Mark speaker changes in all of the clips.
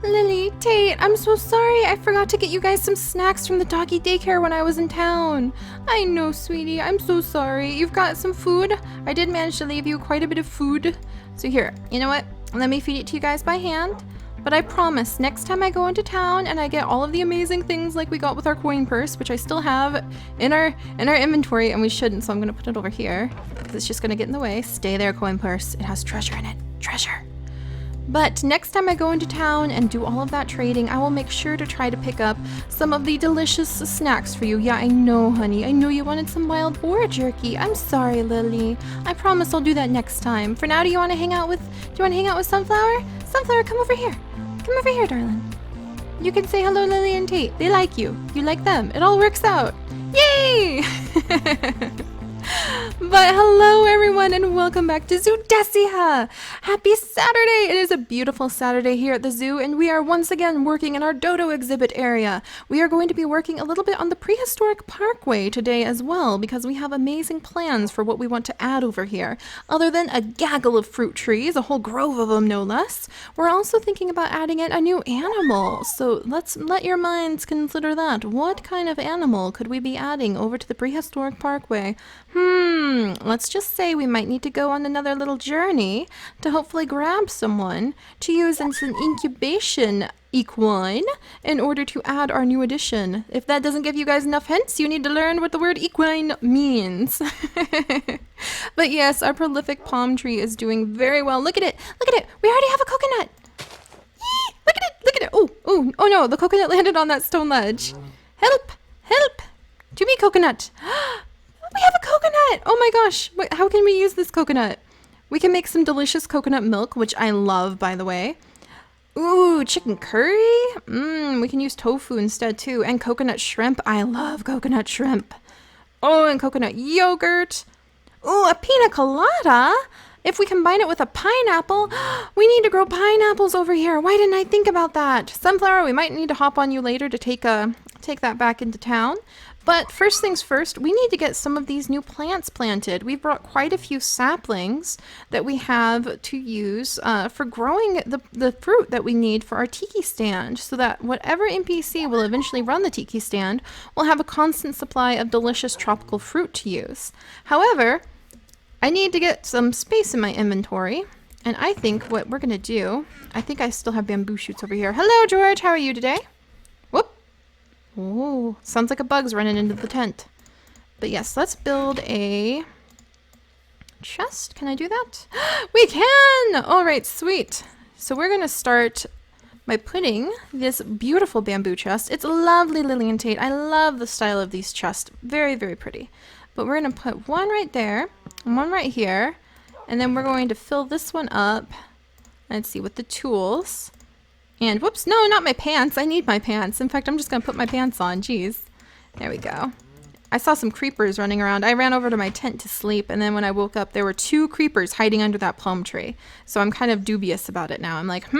Speaker 1: Lily, Tate, I'm so sorry. I forgot to get you guys some snacks from the doggy daycare when I was in town. I know, sweetie. I'm so sorry. You've got some food? I did manage to leave you quite a bit of food. So here, you know what? Let me feed it to you guys by hand. But I promise, next time I go into town and I get all of the amazing things like we got with our coin purse, which I still have in our inventory, and we shouldn't, so I'm gonna put it over here because it's just gonna get in the way. Stay there, coin purse. It has treasure in it. Treasure. But next time I go into town and do all of that trading, I will make sure to try to pick up some of the delicious snacks for you. Yeah, I know, honey. I know you wanted some wild boar jerky. I'm sorry, Lily. I promise I'll do that next time. For now, do you want to hang out with Sunflower? Sunflower, come over here. Come over here, darling. You can say hello, Lily and Tate. They like you. You like them. It all works out. Yay! But hello everyone and welcome back to Zoodesia! Happy Saturday! It is a beautiful Saturday here at the zoo and we are once again working in our dodo exhibit area. We are going to be working a little bit on the prehistoric parkway today as well because we have amazing plans for what we want to add over here. Other than a gaggle of fruit trees, a whole grove of them no less, we're also thinking about adding in a new animal. So let's let your minds consider that. What kind of animal could we be adding over to the prehistoric parkway? Let's just say we might need to go on another little journey to hopefully grab someone to use as an incubation equine in order to add our new addition. If that doesn't give you guys enough hints, you need to learn what the word equine means. But yes, our prolific palm tree is doing very well. Look at it! Look at it! We already have a coconut! Yee! Look at it! Look at it! Oh no, the coconut landed on that stone ledge. Help! Help! To me, coconut! We have a coconut! Oh my gosh! Wait, how can we use this coconut? We can make some delicious coconut milk, which I love, by the way. Ooh, chicken curry? We can use tofu instead, too. And coconut shrimp. I love coconut shrimp. Oh, and coconut yogurt. Ooh, a pina colada? If we combine it with a pineapple, we need to grow pineapples over here. Why didn't I think about that? Sunflower, we might need to hop on you later to take that back into town. But first things first, we need to get some of these new plants planted. We've brought quite a few saplings that we have to use for growing the fruit that we need for our tiki stand, so that whatever NPC will eventually run the tiki stand will have a constant supply of delicious tropical fruit to use. However, I need to get some space in my inventory, and I think what we're going to do, I think I still have bamboo shoots over here. Hello, George. How are you today? Whoop. Oh, sounds like a bug's running into the tent. But yes, let's build a chest. Can I do that? We can! All right, sweet. So we're going to start by putting this beautiful bamboo chest. It's lovely, Lily and Tate. I love the style of these chests. Very, very pretty. But we're going to put one right there and one right here. And then we're going to fill this one up. Let's see, with the tools. And whoops, no, not my pants. I need my pants. In fact, I'm just going to put my pants on. Jeez. There we go. I saw some creepers running around. I ran over to my tent to sleep, and then when I woke up, there were 2 creepers hiding under that plum tree. So I'm kind of dubious about it now. I'm like,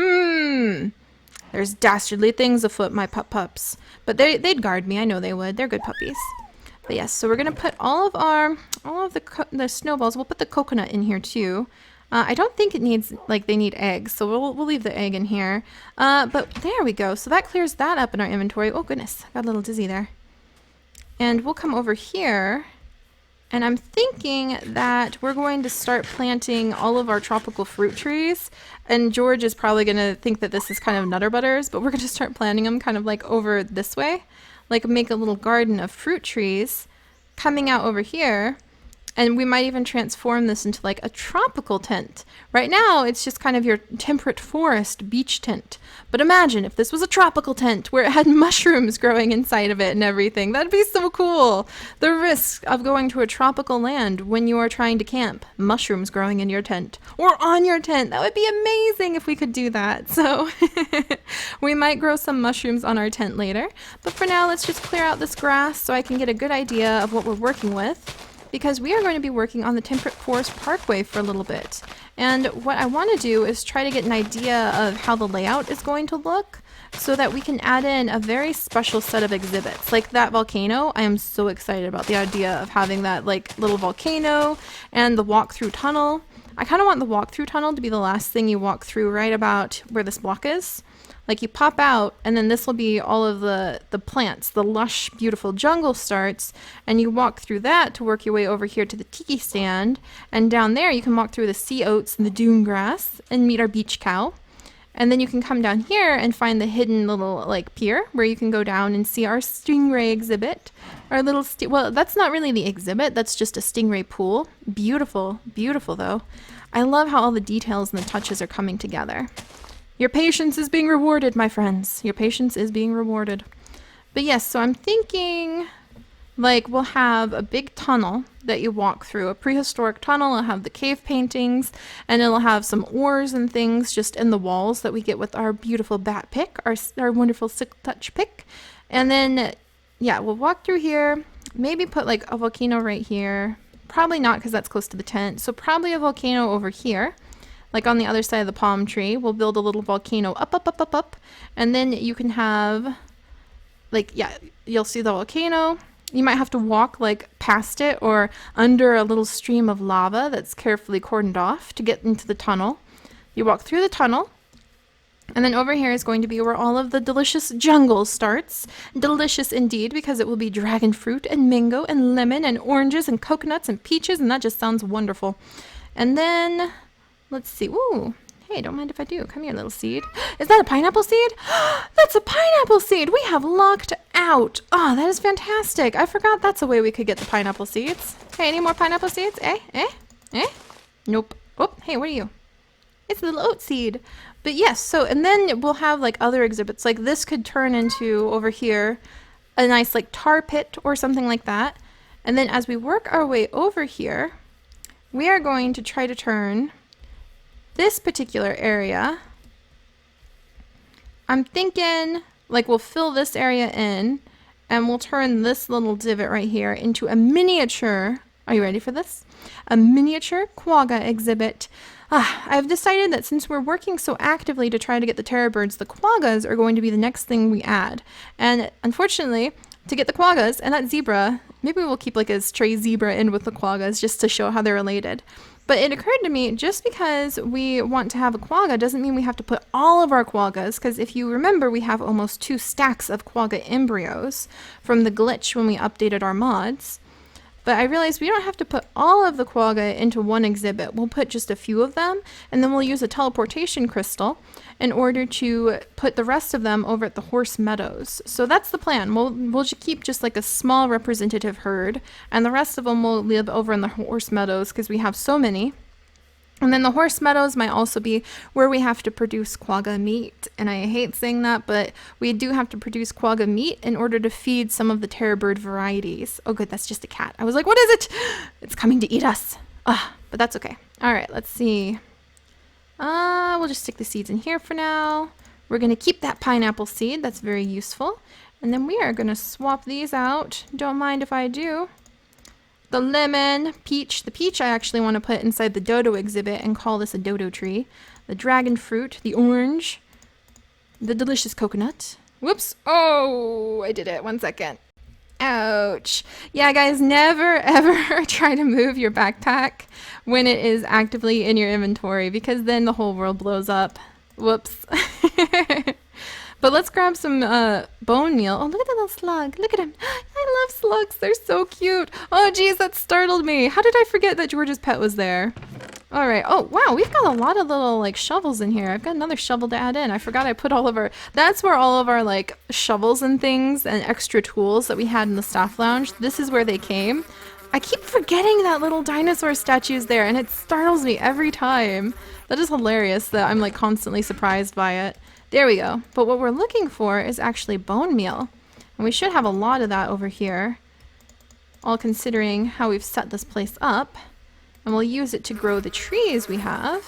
Speaker 1: there's dastardly things afoot, my pups. But they'd guard me. I know they would. They're good puppies. But yes, so we're going to put all of the snowballs. We'll put the coconut in here too. I don't think it needs, they need eggs, so we'll leave the egg in here. But there we go. So that clears that up in our inventory. Oh goodness, I got a little dizzy there. And we'll come over here, and I'm thinking that we're going to start planting all of our tropical fruit trees. And George is probably going to think that this is kind of Nutter Butters, but we're going to start planting them kind of like over this way. Like make a little garden of fruit trees coming out over here. And we might even transform this into like a tropical tent. Right now, it's just kind of your temperate forest beach tent. But imagine if this was a tropical tent where it had mushrooms growing inside of it and everything. That'd be so cool. The risk of going to a tropical land when you are trying to camp. Mushrooms growing in your tent or on your tent. That would be amazing if we could do that. So we might grow some mushrooms on our tent later. But for now, let's just clear out this grass so I can get a good idea of what we're working with. Because we are going to be working on the Temperate Forest Parkway for a little bit. And what I want to do is try to get an idea of how the layout is going to look so that we can add in a very special set of exhibits. Like that volcano, I am so excited about the idea of having that little volcano and the walk-through tunnel. I kind of want the walk-through tunnel to be the last thing you walk through, right about where this block is. Like you pop out, and then this will be all of the plants, the lush, beautiful jungle starts, and you walk through that to work your way over here to the tiki stand, and down there you can walk through the sea oats and the dune grass and meet our beach cow. And then you can come down here and find the hidden little like pier where you can go down and see our stingray exhibit. Our little, well, that's not really the exhibit, that's just a stingray pool. Beautiful, beautiful though. I love how all the details and the touches are coming together. Your patience is being rewarded, my friends. Your patience is being rewarded. But yes, so I'm thinking like we'll have a big tunnel that you walk through, a prehistoric tunnel. It'll have the cave paintings, and it'll have some ores and things just in the walls that we get with our beautiful bat pick, our wonderful silk touch pick. And then, yeah, we'll walk through here, maybe put like a volcano right here. Probably not because that's close to the tent. So probably a volcano over here. Like on the other side of the palm tree, we'll build a little volcano up. And then you can have, like, yeah, you'll see the volcano. You might have to walk like past it or under a little stream of lava that's carefully cordoned off to get into the tunnel. You walk through the tunnel. And then over here is going to be where all of the delicious jungle starts. Delicious indeed, because it will be dragon fruit and mango and lemon and oranges and coconuts and peaches. And that just sounds wonderful. And then... let's see. Ooh, hey, don't mind if I do. Come here, little seed. Is that a pineapple seed? That's a pineapple seed. We have lucked out. Oh, that is fantastic. I forgot that's a way we could get the pineapple seeds. Hey, any more pineapple seeds? Nope. Oh, hey, what are you? It's a little oat seed. But yes, so, and then we'll have like other exhibits. Like this could turn into, over here, a nice like tar pit or something like that. And then as we work our way over here, we are going to try to turn this particular area, I'm thinking like we'll fill this area in and we'll turn this little divot right here into a miniature, are you ready for this? A miniature quagga exhibit. I've decided that since we're working so actively to try to get the terror birds, the quaggas are going to be the next thing we add. And unfortunately, to get the quaggas and that zebra, maybe we'll keep like a stray zebra in with the quaggas just to show how they're related. But it occurred to me, just because we want to have a quagga doesn't mean we have to put all of our quaggas, because if you remember, we have almost 2 stacks of quagga embryos from the glitch when we updated our mods. But I realized we don't have to put all of the quagga into one exhibit. We'll put just a few of them, and then we'll use a teleportation crystal in order to put the rest of them over at the horse meadows. So that's the plan. We'll keep just like a small representative herd, and the rest of them will live over in the horse meadows because we have so many. And then the horse meadows might also be where we have to produce quagga meat. And I hate saying that, but we do have to produce quagga meat in order to feed some of the terror bird varieties. Oh good, that's just a cat. I was like, what is it? It's coming to eat us. But that's okay. All right, let's see. We'll just stick the seeds in here for now. We're going to keep that pineapple seed. That's very useful. And then we are going to swap these out. Don't mind if I do. The lemon, peach. The peach I actually want to put inside the dodo exhibit and call this a dodo tree. The dragon fruit, the orange, the delicious coconut. Whoops. Oh, I did it. 1 second. Ouch. Yeah, guys, never ever try to move your backpack when it is actively in your inventory because then the whole world blows up. Whoops. But let's grab some bone meal. Oh, look at that little slug. Look at him. I love slugs. They're so cute. Oh, geez, that startled me. How did I forget that George's pet was there? All right. Oh, wow. We've got a lot of little, like, shovels in here. I've got another shovel to add in. I forgot I put all of our... That's where all of our, like, shovels and things and extra tools that we had in the staff lounge, this is where they came. I keep forgetting that little dinosaur statue is there, and it startles me every time. That is hilarious that I'm, like, constantly surprised by it. There we go. But what we're looking for is actually bone meal. And we should have a lot of that over here. All considering how we've set this place up. And we'll use it to grow the trees we have.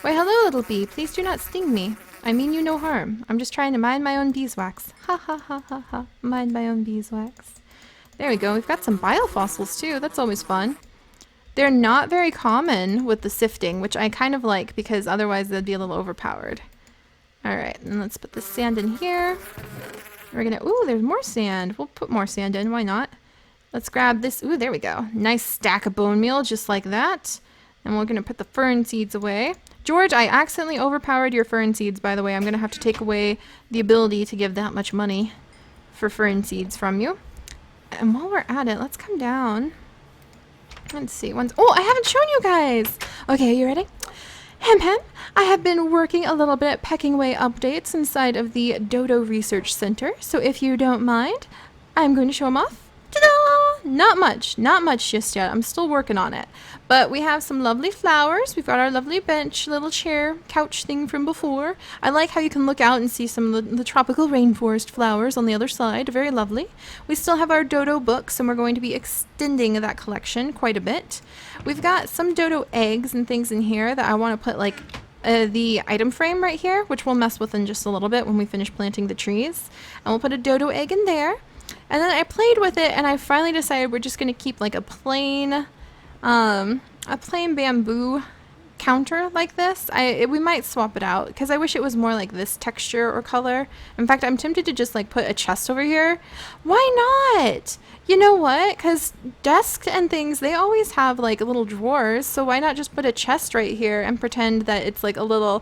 Speaker 1: Why, hello, little bee. Please do not sting me. I mean you no harm. I'm just trying to mind my own beeswax. Ha ha ha ha ha. Mind my own beeswax. There we go. We've got some biofossils too. That's always fun. They're not very common with the sifting, which I kind of like because otherwise they'd be a little overpowered. Alright, and let's put the sand in here. We're gonna, ooh, there's more sand. We'll put more sand in, why not? Let's grab this, ooh, there we go. Nice stack of bone meal, just like that. And we're going to put the fern seeds away. George, I accidentally overpowered your fern seeds, by the way. I'm going to have to take away the ability to give that much money for fern seeds from you. And while we're at it, let's come down. Let's see. Oh, I haven't shown you guys. Okay, you ready? Hem hem. I have been working a little bit pecking away updates inside of the Dodo Research Center. So if you don't mind, I'm going to show them off. Ta-da! Not much just yet. I'm still working on it. But we have some lovely flowers. We've got our lovely bench, little chair, couch thing from before. I like how you can look out and see some of the tropical rainforest flowers on the other side. Very lovely. We still have our dodo books, and we're going to be extending that collection quite a bit. We've got some dodo eggs and things in here that I want to put like the item frame right here, which we'll mess with in just a little bit when we finish planting the trees. And we'll put a dodo egg in there. And then I played with it, and I finally decided we're just going to keep like a plain bamboo counter like this. We might swap it out because I wish it was more like this texture or color. In fact, I'm tempted to just like put a chest over here. Why not? You know what? Because desks and things, they always have like little drawers. So why not just put a chest right here and pretend that it's like a little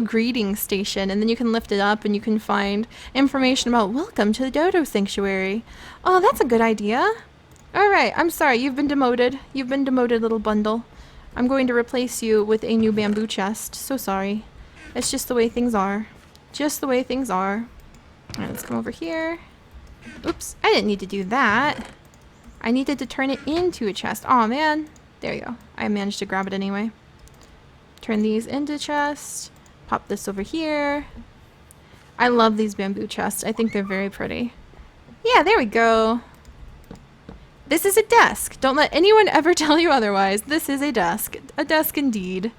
Speaker 1: greeting station, and then you can lift it up and you can find information about welcome to the Dodo Sanctuary. Oh, that's a good idea. All right, I'm sorry, you've been demoted. You've been demoted, little bundle. I'm going to replace you with a new bamboo chest. So sorry. It's just the way things are. Just the way things are. All right, let's come over here. Oops, I didn't need to do that. I needed to turn it into a chest. Aw, man. There you go. I managed to grab it anyway. Turn these into chest. Pop this over here. I love these bamboo chests. I think they're very pretty. Yeah, there we go. This is a desk. Don't let anyone ever tell you otherwise. This is a desk. A desk indeed.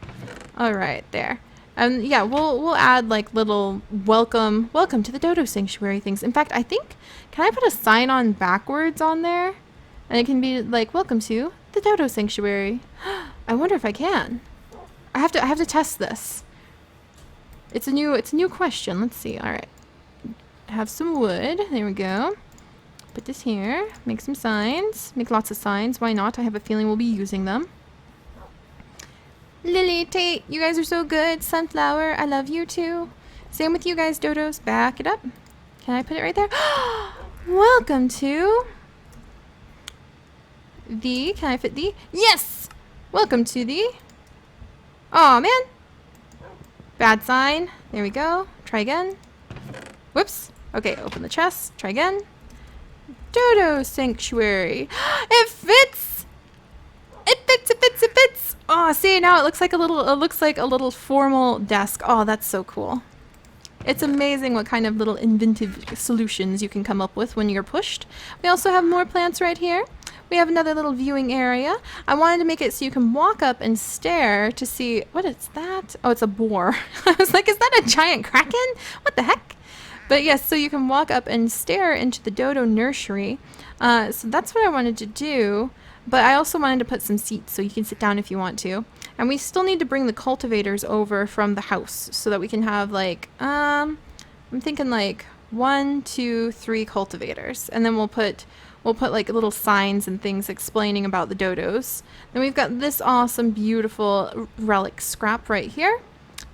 Speaker 1: All right, there. And yeah, we'll add like little welcome to the Dodo Sanctuary things. In fact, I think, can I put a sign on backwards on there? And it can be like, welcome to the Dodo Sanctuary. I wonder if I can. I have to test this. It's a new question. Let's see. All right. Have some wood. There we go. Put this here. Make some signs. Make lots of signs. Why not? I have a feeling we'll be using them. Lily, Tate, you guys are so good. Sunflower, I love you too. Same with you guys, dodos. Back it up. Can I put it right there? Welcome to the... Can I fit the... Yes! Welcome to the... Aw, man. Bad sign. There we go. Try again. Whoops. Okay, open the chest. Try again. Dodo Sanctuary. It fits! It fits, it fits, it fits! Oh, see, now it looks like a little formal desk. Oh, that's so cool. It's amazing what kind of little inventive solutions you can come up with when you're pushed. We also have more plants right here. We have another little viewing area. I wanted to make it so you can walk up and stare to see... What is that? Oh, it's a boar. I was like, is that a giant kraken? What the heck? But yes, so you can walk up and stare into the dodo nursery. So that's what I wanted to do. But I also wanted to put some seats so you can sit down if you want to. And we still need to bring the cultivators over from the house so that we can have like, I'm thinking like 1, 2, 3 cultivators. And then we'll put like little signs and things explaining about the dodos. Then we've got this awesome, beautiful relic scrap right here.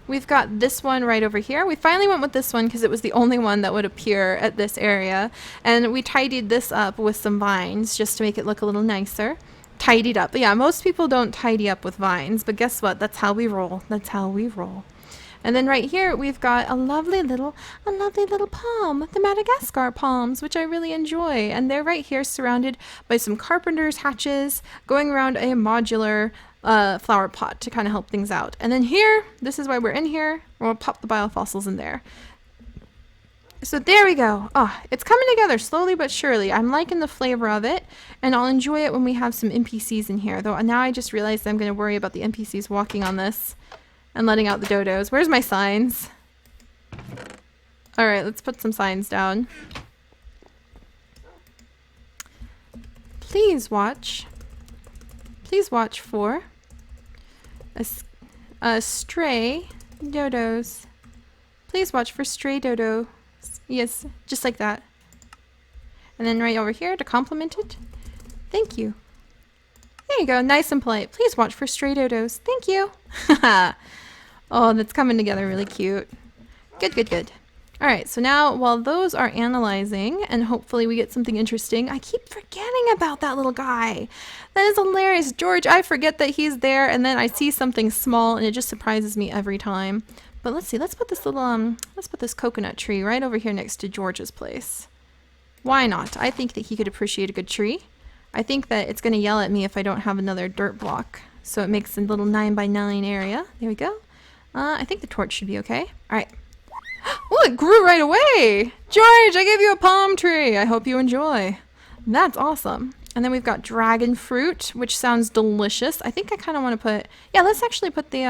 Speaker 1: We've got this one right over here. We finally went with this one because it was the only one that would appear at this area. And we tidied this up with some vines just to make it look a little nicer. Tidied up. But yeah, most people don't tidy up with vines, but guess what? That's how we roll. That's how we roll. And then right here, we've got a lovely little palm, the Madagascar palms, which I really enjoy. And they're right here surrounded by some carpenter's hatches going around a modular flower pot to kind of help things out. And then here, this is why we're in here. We'll pop the biofossils in there. So there we go. Oh, it's coming together slowly but surely. I'm liking the flavor of it, and I'll enjoy it when we have some NPCs in here. Though now I just realized I'm going to worry about the NPCs walking on this and letting out the dodos. Where's my signs? All right, let's put some signs down. Please watch for a stray dodos. Please watch for stray dodo. Yes, just like that. And then right over here to complement it. Thank you. There you go. Nice and polite. Please watch for stray dodos. Thank you. Oh, that's coming together really cute. Good, good, good. All right, so now while those are analyzing and hopefully we get something interesting, I keep forgetting about that little guy. That is hilarious. George, I forget that he's there and then I see something small and it just surprises me every time. But let's see, let's put this little, let's put this coconut tree right over here next to George's place. Why not? I think that he could appreciate a good tree. I think that it's gonna yell at me if I don't have another dirt block. So it makes a little 9x9 area. There we go. I think the torch should be okay. All right. Oh, it grew right away! George, I gave you a palm tree! I hope you enjoy. That's awesome. And then we've got dragon fruit, which sounds delicious. I think I kind of want to put... Yeah, let's actually put the...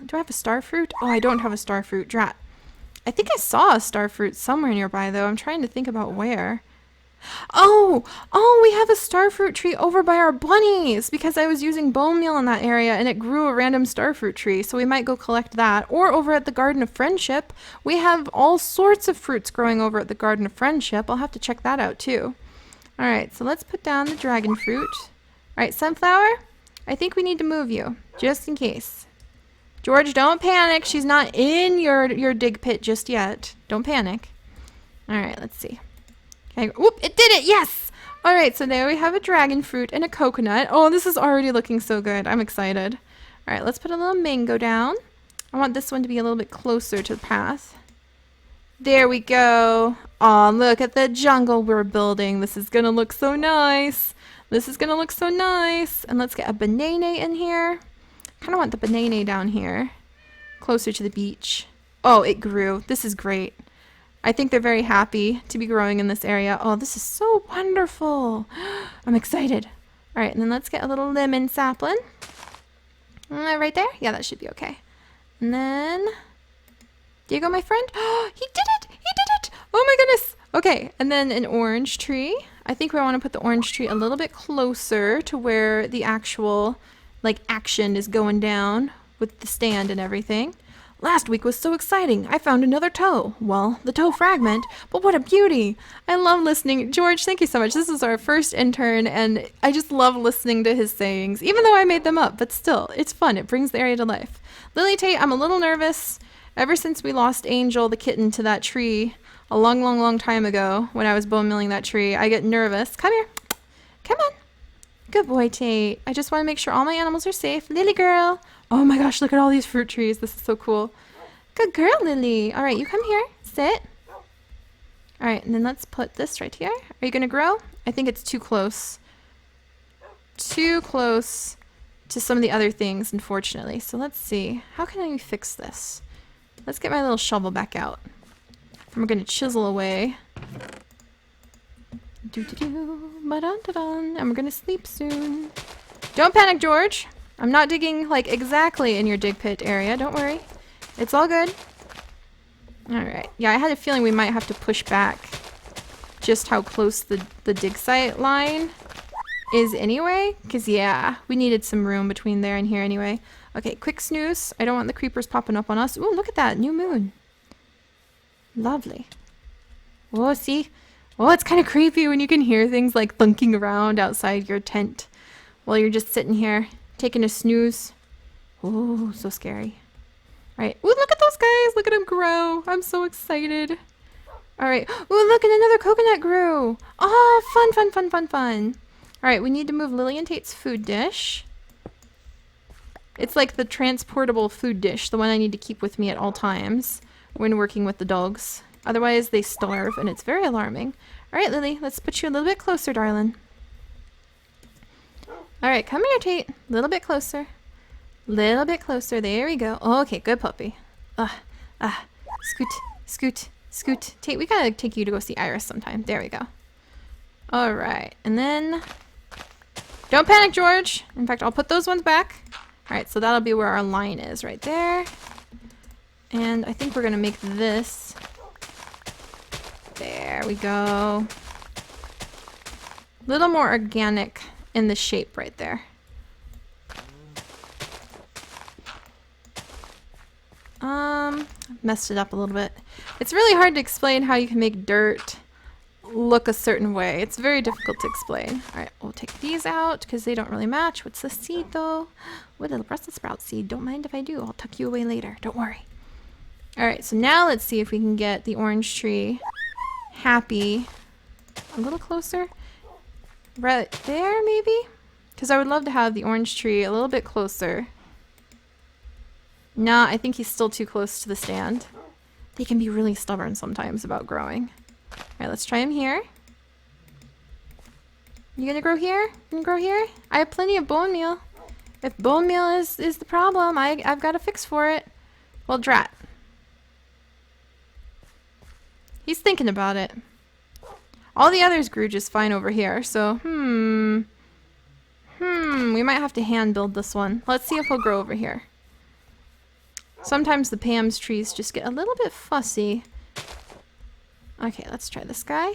Speaker 1: Do I have a star fruit? Oh, I don't have a star fruit. Drat. I think I saw a star fruit somewhere nearby, though. I'm trying to think about where. Oh, we have a starfruit tree over by our bunnies because I was using bone meal in that area and it grew a random starfruit tree. So we might go collect that. Or over at the Garden of Friendship, we have all sorts of fruits growing over at the Garden of Friendship. I'll have to check that out too. All right, so let's put down the dragon fruit. All right, sunflower, I think we need to move you just in case. George, don't panic. She's not in your dig pit just yet. Don't panic. All right, let's see. Okay, whoop, it did it, yes! All right, so there we have a dragon fruit and a coconut. Oh, this is already looking so good. I'm excited. All right, let's put a little mango down. I want this one to be a little bit closer to the path. There we go. Oh, look at the jungle we're building. This is gonna look so nice. This is gonna look so nice. And let's get a banana in here. Kind of want the banana down here, closer to the beach. Oh, it grew. This is great. I think they're very happy to be growing in this area. Oh, this is so wonderful. I'm excited. All right, and then let's get a little lemon sapling. Right there? Yeah, that should be okay. And then, there you go, my friend. Oh, he did it! He did it! Oh my goodness! Okay, and then an orange tree. I think we want to put the orange tree a little bit closer to where the actual, like, action is going down with the stand and everything. Last week was so exciting. I found another toe. Well, the toe fragment, but what a beauty. I love listening. George, thank you so much. This is our first intern, and I just love listening to his sayings, even though I made them up, but still, it's fun. It brings the area to life. Lily Tate, I'm a little nervous. Ever since we lost Angel, the kitten, to that tree a long, long, long time ago when I was bone milling that tree, I get nervous. Come here. Come on. Good boy, Tate. I just want to make sure all my animals are safe. Lily girl. Oh my gosh, look at all these fruit trees. This is so cool. Good girl, Lily. All right, you come here. Sit. All right, and then let's put this right here. Are you going to grow? I think it's too close. Too close to some of the other things, unfortunately. So let's see. How can I fix this? Let's get my little shovel back out. And we're going to chisel away. Ba-dun-da-dun. And we're going to sleep soon. Don't panic, George. I'm not digging, like, exactly in your dig pit area. Don't worry. It's all good. Alright. Yeah, I had a feeling we might have to push back just how close the dig site line is anyway. Because, yeah, we needed some room between there and here anyway. Okay, quick snooze. I don't want the creepers popping up on us. Ooh, look at that. New moon. Lovely. Oh, see? Oh, it's kind of creepy when you can hear things like thunking around outside your tent while you're just sitting here taking a snooze. Oh, so scary. All right. Ooh, look at those guys. Look at them grow. I'm so excited. All right. Ooh, look, and another coconut grew. Oh, fun, fun, fun, fun, fun. All right, we need to move Lily and Tate's food dish. It's like the transportable food dish, the one I need to keep with me at all times when working with the dogs. Otherwise, they starve, and it's very alarming. All right, Lily, let's put you a little bit closer, darling. All right, come here, Tate. A little bit closer. Little bit closer. There we go. Oh, okay, good puppy. Scoot, scoot, scoot. Tate, we gotta take you to go see Iris sometime. There we go. All right, and then don't panic, George. In fact, I'll put those ones back. All right, so that'll be where our line is, right there. And I think we're gonna make this. There we go. A little more organic in the shape right there. Messed it up a little bit. It's really hard to explain how you can make dirt look a certain way. It's very difficult to explain. All right, we'll take these out because they don't really match. What's the seed though? What a Brussels sprout seed. Don't mind if I do. I'll tuck you away later. Don't worry. All right, so now let's see if we can get the orange tree happy. A little closer. Right there, maybe? Because I would love to have the orange tree a little bit closer. Nah, I think he's still too close to the stand. They can be really stubborn sometimes about growing. All right, let's try him here. You gonna grow here? You gonna grow here? I have plenty of bone meal. If bone meal is the problem, I've got a fix for it. Well, drat. He's thinking about it. All the others grew just fine over here, so, we might have to hand build this one. Let's see if he'll grow over here. Sometimes the Pam's trees just get a little bit fussy. Okay, let's try this guy.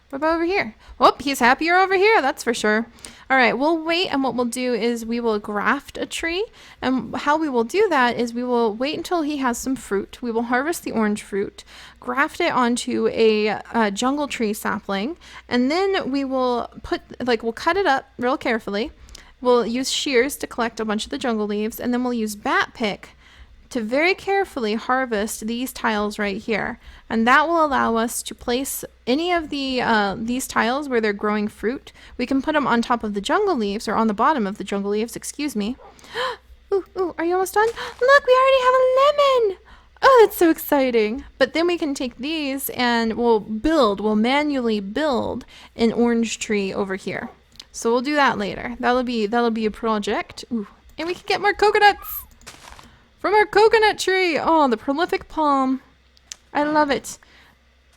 Speaker 1: What about over here? Oh, he's happier over here, that's for sure. All right, we'll wait, and what we'll do is we will graft a tree. And how we will do that is we will wait until he has some fruit. We will harvest the orange fruit, graft it onto a jungle tree sapling, and then we will we'll cut it up real carefully. We'll use shears to collect a bunch of the jungle leaves, and then we'll use bat pick to very carefully harvest these tiles right here. And that will allow us to place any of these tiles where they're growing fruit. We can put them on top of the jungle leaves, or on the bottom of the jungle leaves, excuse me. Ooh, are you almost done? Look, we already have a lemon! Oh, that's so exciting. But then we can take these and we'll manually build an orange tree over here. So we'll do that later. That'll be a project. Ooh, and we can get more coconuts from our coconut tree. Oh, the prolific palm. I love it.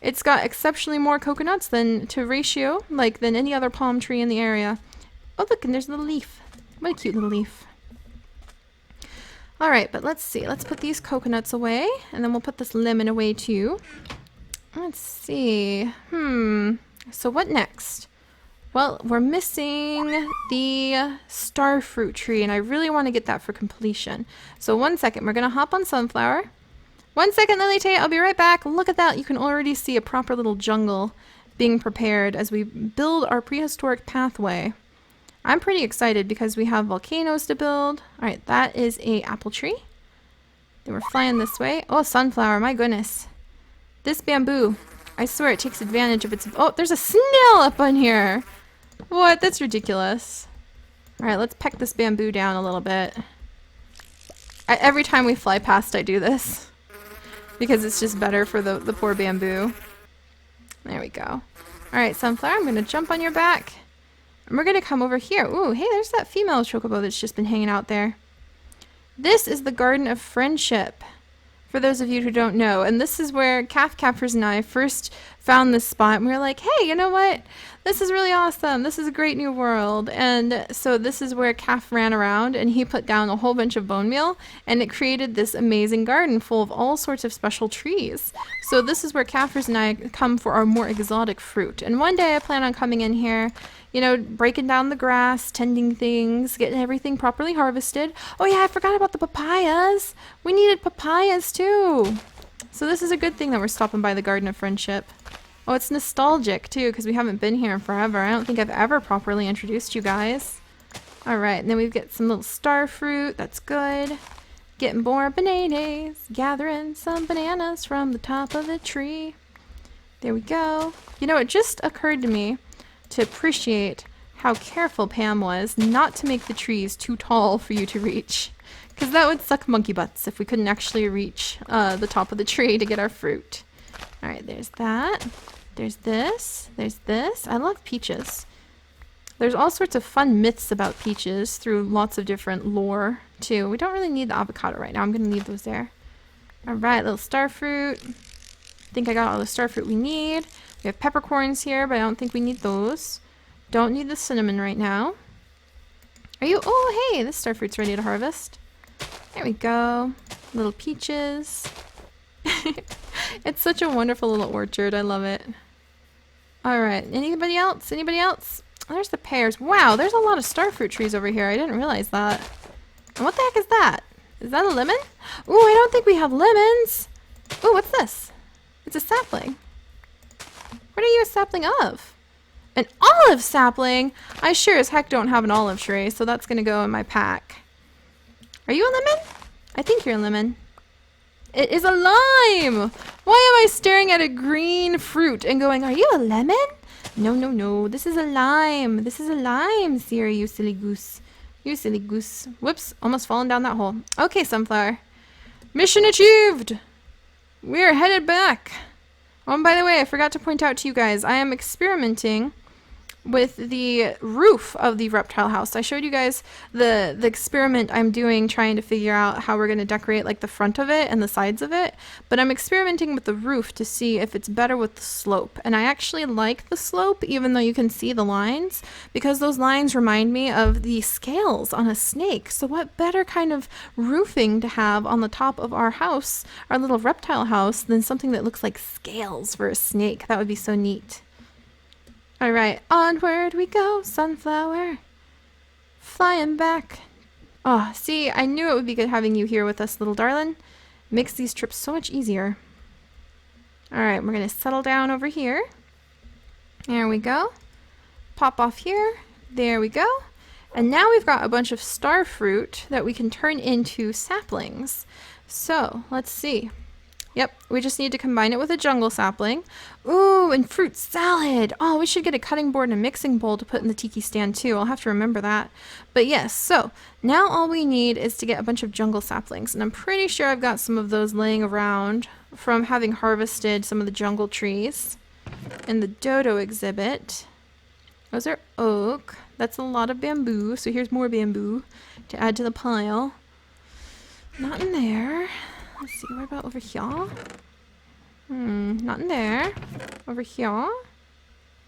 Speaker 1: It's got exceptionally more coconuts than any other palm tree in the area. Oh, look, and there's a little leaf. What a cute little leaf. All right, but let's see. Let's put these coconuts away, and then we'll put this lemon away too. Let's see. So what next? Well, we're missing the starfruit tree, and I really want to get that for completion. So 1 second, we're going to hop on sunflower. 1 second, Lily Tay, I'll be right back. Look at that. You can already see a proper little jungle being prepared as we build our prehistoric pathway. I'm pretty excited because we have volcanoes to build. All right, that is a apple tree. Then we're flying this way. Oh, sunflower, my goodness. This bamboo, I swear it takes advantage of its... Oh, there's a snail up on here. What? That's ridiculous. All right, let's peck this bamboo down a little bit. Every time we fly past, I do this. Because it's just better for the poor bamboo. There we go. All right, sunflower, I'm going to jump on your back. And we're going to come over here. Ooh, hey, there's that female chocobo that's just been hanging out there. This is the Garden of Friendship, for those of you who don't know. And this is where Calf Cappers and I first found this spot. And we were like, hey, you know what? This is really awesome. This is a great new world. And so this is where Calf ran around and he put down a whole bunch of bone meal and it created this amazing garden full of all sorts of special trees. So this is where Caffers and I come for our more exotic fruit. And one day I plan on coming in here, you know, breaking down the grass, tending things, getting everything properly harvested. Oh yeah, I forgot about the papayas. We needed papayas too. So this is a good thing that we're stopping by the Garden of Friendship. Oh, it's nostalgic too, because we haven't been here in forever. I don't think I've ever properly introduced you guys. Alright, and then we get some little star fruit. That's good. Getting more bananas. Gathering some bananas from the top of the tree. There we go. You know, it just occurred to me to appreciate how careful Pam was not to make the trees too tall for you to reach. Because that would suck monkey butts if we couldn't actually reach the top of the tree to get our fruit. Alright, there's that. There's this. There's this. I love peaches. There's all sorts of fun myths about peaches through lots of different lore, too. We don't really need the avocado right now. I'm going to leave those there. Alright, little star fruit. I think I got all the star fruit we need. We have peppercorns here, but I don't think we need those. Don't need the cinnamon right now. Are you? Oh, hey, this star fruit's ready to harvest. There we go. Little peaches. It's such a wonderful little orchard. I love it. Alright, anybody else? Anybody else? Oh, there's the pears. Wow, there's a lot of starfruit trees over here. I didn't realize that. And what the heck is that? Is that a lemon? Ooh, I don't think we have lemons. Ooh, what's this? It's a sapling. What are you a sapling of? An olive sapling? I sure as heck don't have an olive tree, so that's gonna go in my pack. Are you a lemon? I think you're a lemon. It is a lime! Why am I staring at a green fruit and going, are you a lemon? No, no, no. This is a lime. This is a lime, Seri, you silly goose. You silly goose. Whoops, almost fallen down that hole. Okay, sunflower. Mission achieved! We're headed back. Oh, and by the way, I forgot to point out to you guys, I am experimenting with the roof of the reptile house. I showed you guys the experiment I'm doing trying to figure out how we're going to decorate like the front of it and the sides of it, but I'm experimenting with the roof to see if it's better with the slope. And I actually like the slope even though you can see the lines, because those lines remind me of the scales on a snake. So what better kind of roofing to have on the top of our house, our little reptile house, than something that looks like scales for a snake? That would be so neat. Alright, onward we go, sunflower. Flying back. Oh, see, I knew it would be good having you here with us, little darling. Makes these trips so much easier. Alright, we're going to settle down over here. There we go. Pop off here. There we go. And now we've got a bunch of star fruit that we can turn into saplings. So, let's see. Yep, we just need to combine it with a jungle sapling. Ooh, and fruit salad. Oh, we should get a cutting board and a mixing bowl to put in the tiki stand too. I'll have to remember that. But yes, so now all we need is to get a bunch of jungle saplings. And I'm pretty sure I've got some of those laying around from having harvested some of the jungle trees in the dodo exhibit. Those are oak. That's a lot of bamboo. So here's more bamboo to add to the pile. Not in there. Let's see, what about over here? Not in there. Over here. A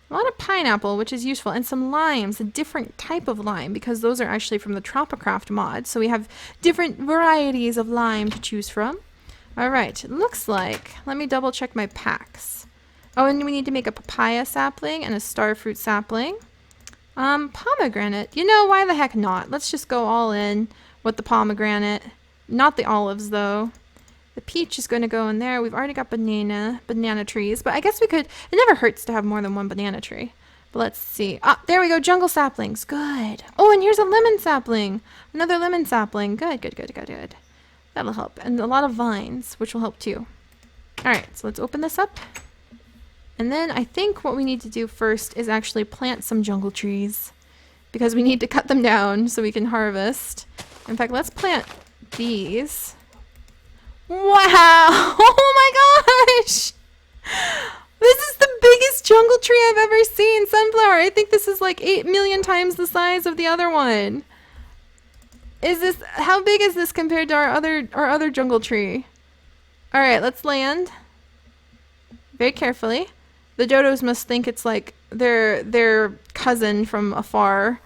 Speaker 1: lot of pineapple, which is useful, and some limes, a different type of lime, because those are actually from the Tropicraft mod, so we have different varieties of lime to choose from. Alright, it looks like, let me double check my packs. Oh, and we need to make a papaya sapling and a starfruit sapling. Pomegranate. You know, why the heck not? Let's just go all in with the pomegranate. Not the olives, though. The peach is going to go in there. We've already got banana trees, but I guess we could, it never hurts to have more than one banana tree. But let's see. Ah, there we go, jungle saplings. Good. Oh, and here's a lemon sapling. Another lemon sapling. Good, good, good, good, good. That'll help. And a lot of vines, which will help too. All right, so let's open this up. And then I think what we need to do first is actually plant some jungle trees, because we need to cut them down so we can harvest. In fact, let's plant these. Wow! Oh my gosh! This is the biggest jungle tree I've ever seen, sunflower. I think this is like 8 million times the size of the other one. Is this, how big is this compared to our other jungle tree? All right, let's land. Very carefully. The dodos must think it's like their cousin from afar.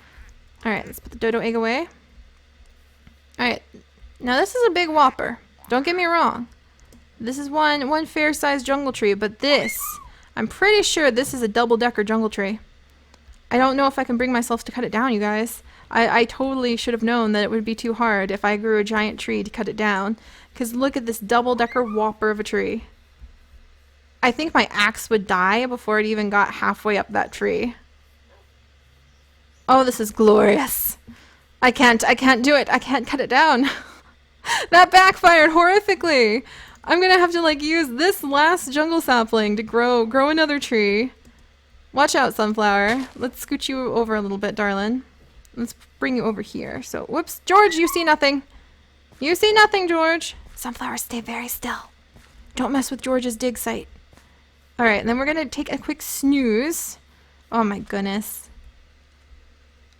Speaker 1: All right, let's put the dodo egg away. All right, now this is a big whopper. Don't get me wrong. This is one fair-sized jungle tree, but this, I'm pretty sure this is a double-decker jungle tree. I don't know if I can bring myself to cut it down, you guys. I totally should have known that it would be too hard if I grew a giant tree to cut it down. Because look at this double-decker whopper of a tree. I think my axe would die before it even got halfway up that tree. Oh, this is glorious. I can't do it. I can't cut it down. That backfired horrifically. I'm gonna have to like use this last jungle sapling to grow another tree. Watch out, sunflower. Let's scoot you over a little bit, darling. Let's bring you over here. So, whoops. George, you see nothing. You see nothing, George. Sunflower, stay very still. Don't mess with George's dig site. Alright, and then we're gonna take a quick snooze. Oh my goodness.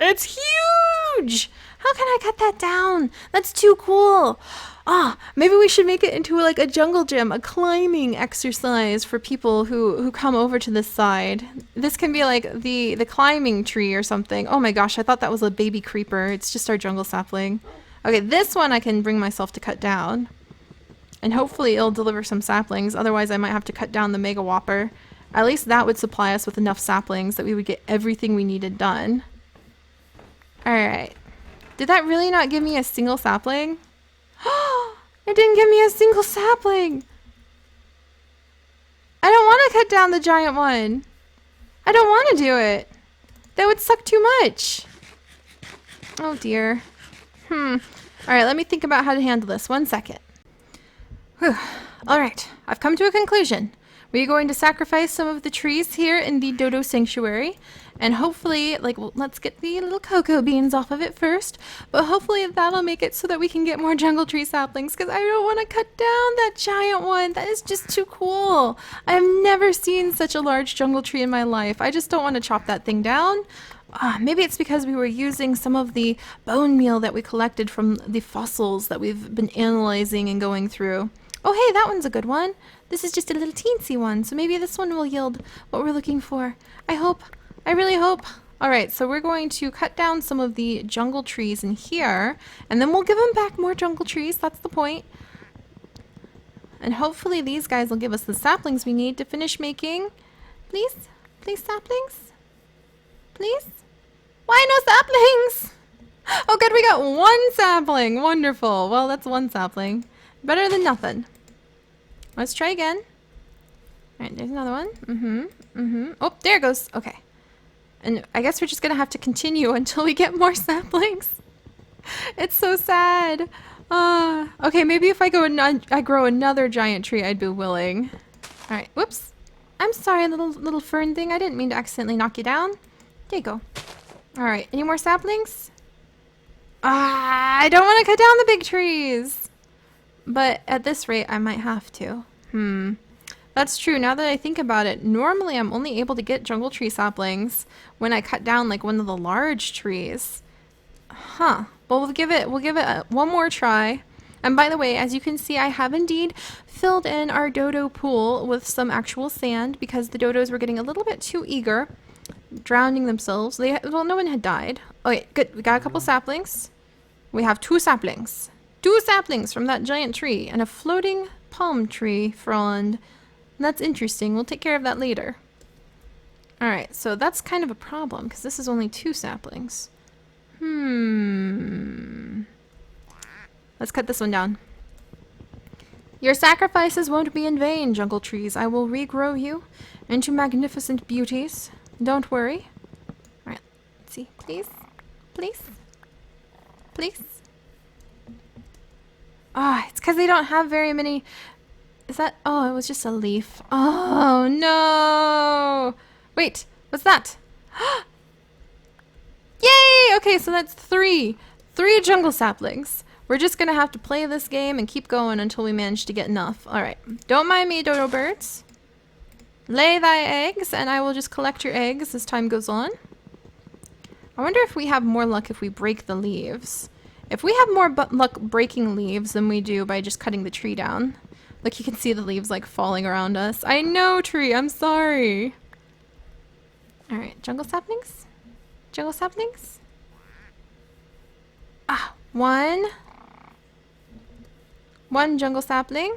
Speaker 1: It's huge! How can I cut that down? That's too cool. Ah, maybe we should make it into like a jungle gym, a climbing exercise for people who come over to this side. This can be like the climbing tree or something. Oh my gosh, I thought that was a baby creeper. It's just our jungle sapling. Okay, this one I can bring myself to cut down. And hopefully it'll deliver some saplings. Otherwise I might have to cut down the mega whopper. At least that would supply us with enough saplings that we would get everything we needed done. Alright. Did that really not give me a single sapling? It didn't give me a single sapling! I don't want to cut down the giant one! I don't want to do it. That would suck too much. Oh dear. All right, let me think about how to handle this. 1 second. Whew. All right, I've come to a conclusion. We're going to sacrifice some of the trees here in the dodo sanctuary, and hopefully, like, well, let's get the little cocoa beans off of it first, but hopefully that'll make it so that we can get more jungle tree saplings, because I don't want to cut down that giant one. That is just too cool. I have never seen such a large jungle tree in my life. I just don't want to chop that thing down. Maybe it's because we were using some of the bone meal that we collected from the fossils that we've been analyzing and going through. Oh, hey, that one's a good one. This is just a little teensy one, so maybe this one will yield what we're looking for. I hope. I really hope. All right, so we're going to cut down some of the jungle trees in here, and then we'll give them back more jungle trees. That's the point. And hopefully these guys will give us the saplings we need to finish making. Please? Please, saplings? Please? Why no saplings? Oh, good, we got 1 sapling. Wonderful. Well, that's 1 sapling. Better than nothing. Let's try again. All right, there's another one. Oh, there it goes. Okay. And I guess we're just going to have to continue until we get more saplings. It's so sad. Okay, maybe if I grow another giant tree, I'd be willing. All right, whoops. I'm sorry, little fern thing. I didn't mean to accidentally knock you down. There you go. All right, any more saplings? I don't want to cut down the big trees. But at this rate, I might have to. That's true. Now that I think about it, normally I'm only able to get jungle tree saplings when I cut down like one of the large trees. Huh. Well, we'll give it one more try. And by the way, as you can see, I have indeed filled in our dodo pool with some actual sand because the dodos were getting a little bit too eager, drowning themselves. Well, no one had died. Okay, good. We got a couple saplings. We have 2 saplings. 2 saplings from that giant tree and a floating palm tree frond. That's interesting. We'll take care of that later. All right, so that's kind of a problem because this is only 2 saplings. Let's cut this one down. Your sacrifices won't be in vain, jungle trees. I will regrow you into magnificent beauties. Don't worry. All right, let's see. Please? Please? Please? It's because they don't have very many... Is that... Oh, it was just a leaf. Oh, no! Wait, what's that? Yay! Okay, so that's 3. 3 jungle saplings. We're just gonna have to play this game and keep going until we manage to get enough. Alright, don't mind me, dodo birds. Lay thy eggs, and I will just collect your eggs as time goes on. I wonder if we have more luck if we break the leaves. If we have more luck breaking leaves than we do by just cutting the tree down. Look, you can see the leaves like falling around us. I know, tree, I'm sorry. Alright, jungle saplings? Jungle saplings? 1. 1 jungle sapling.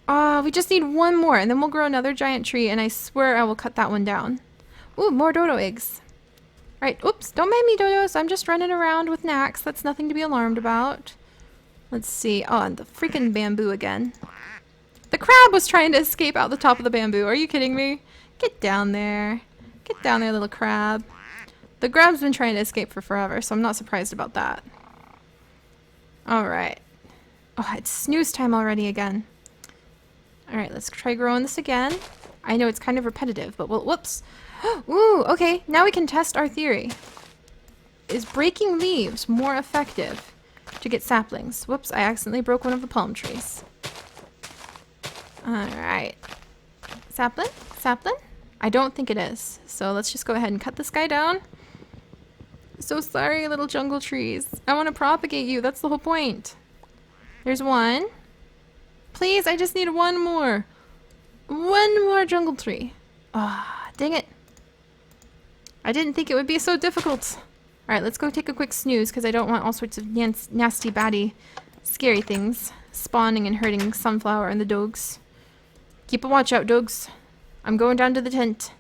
Speaker 1: We just need 1 more, and then we'll grow another giant tree, and I swear I will cut that one down. Ooh, more dodo eggs. Right, oops, don't mind me, dodos. I'm just running around with knacks. That's nothing to be alarmed about. Let's see. Oh, and the freaking bamboo again. The crab was trying to escape out the top of the bamboo. Are you kidding me? Get down there. Get down there, little crab. The crab's been trying to escape for forever, so I'm not surprised about that. Alright. Oh, it's snooze time already again. Alright, let's try growing this again. I know it's kind of repetitive, but well, whoops. Ooh, okay, now we can test our theory. Is breaking leaves more effective to get saplings? Whoops, I accidentally broke one of the palm trees. Alright. Sapling? Sapling? I don't think it is. So let's just go ahead and cut this guy down. So sorry, little jungle trees. I want to propagate you. That's the whole point. There's 1. Please, I just need 1 more. 1 more jungle tree. Dang it. I didn't think it would be so difficult. Alright, let's go take a quick snooze because I don't want all sorts of nasty, batty, scary things spawning and hurting Sunflower and the dogs. Keep a watch out, dogs. I'm going down to the tent.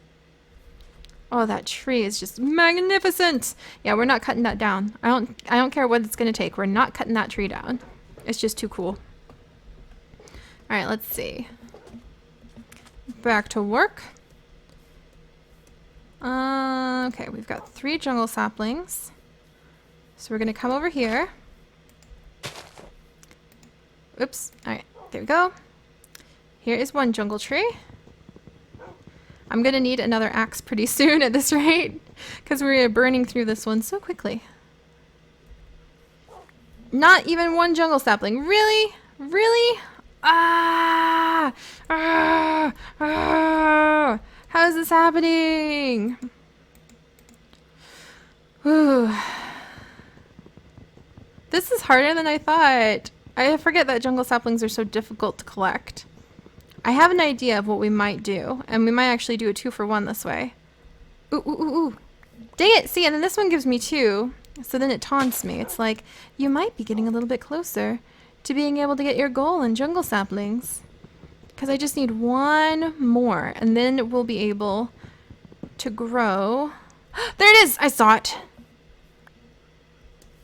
Speaker 1: Oh, that tree is just magnificent. Yeah, we're not cutting that down. I don't care what it's gonna take. We're not cutting that tree down. It's just too cool. Alright, let's see. Back to work. Okay, we've got 3 jungle saplings. So we're gonna come over here. Oops. Alright, there we go. Here is 1 jungle tree. I'm gonna need another axe pretty soon at this rate, because we're burning through this one so quickly. Not even 1 jungle sapling. Really? Really? Ah! Ah! Ah! How is this happening? Whew. This is harder than I thought. I forget that jungle saplings are so difficult to collect. I have an idea of what we might do, and we might actually do a 2-for-1 this way. Ooh, ooh, ooh, ooh. Dang it! See, and then this one gives me 2, so then it taunts me. It's like, you might be getting a little bit closer to being able to get your goal in jungle saplings. Because I just need 1 more, and then we'll be able to grow. There it is! I saw it!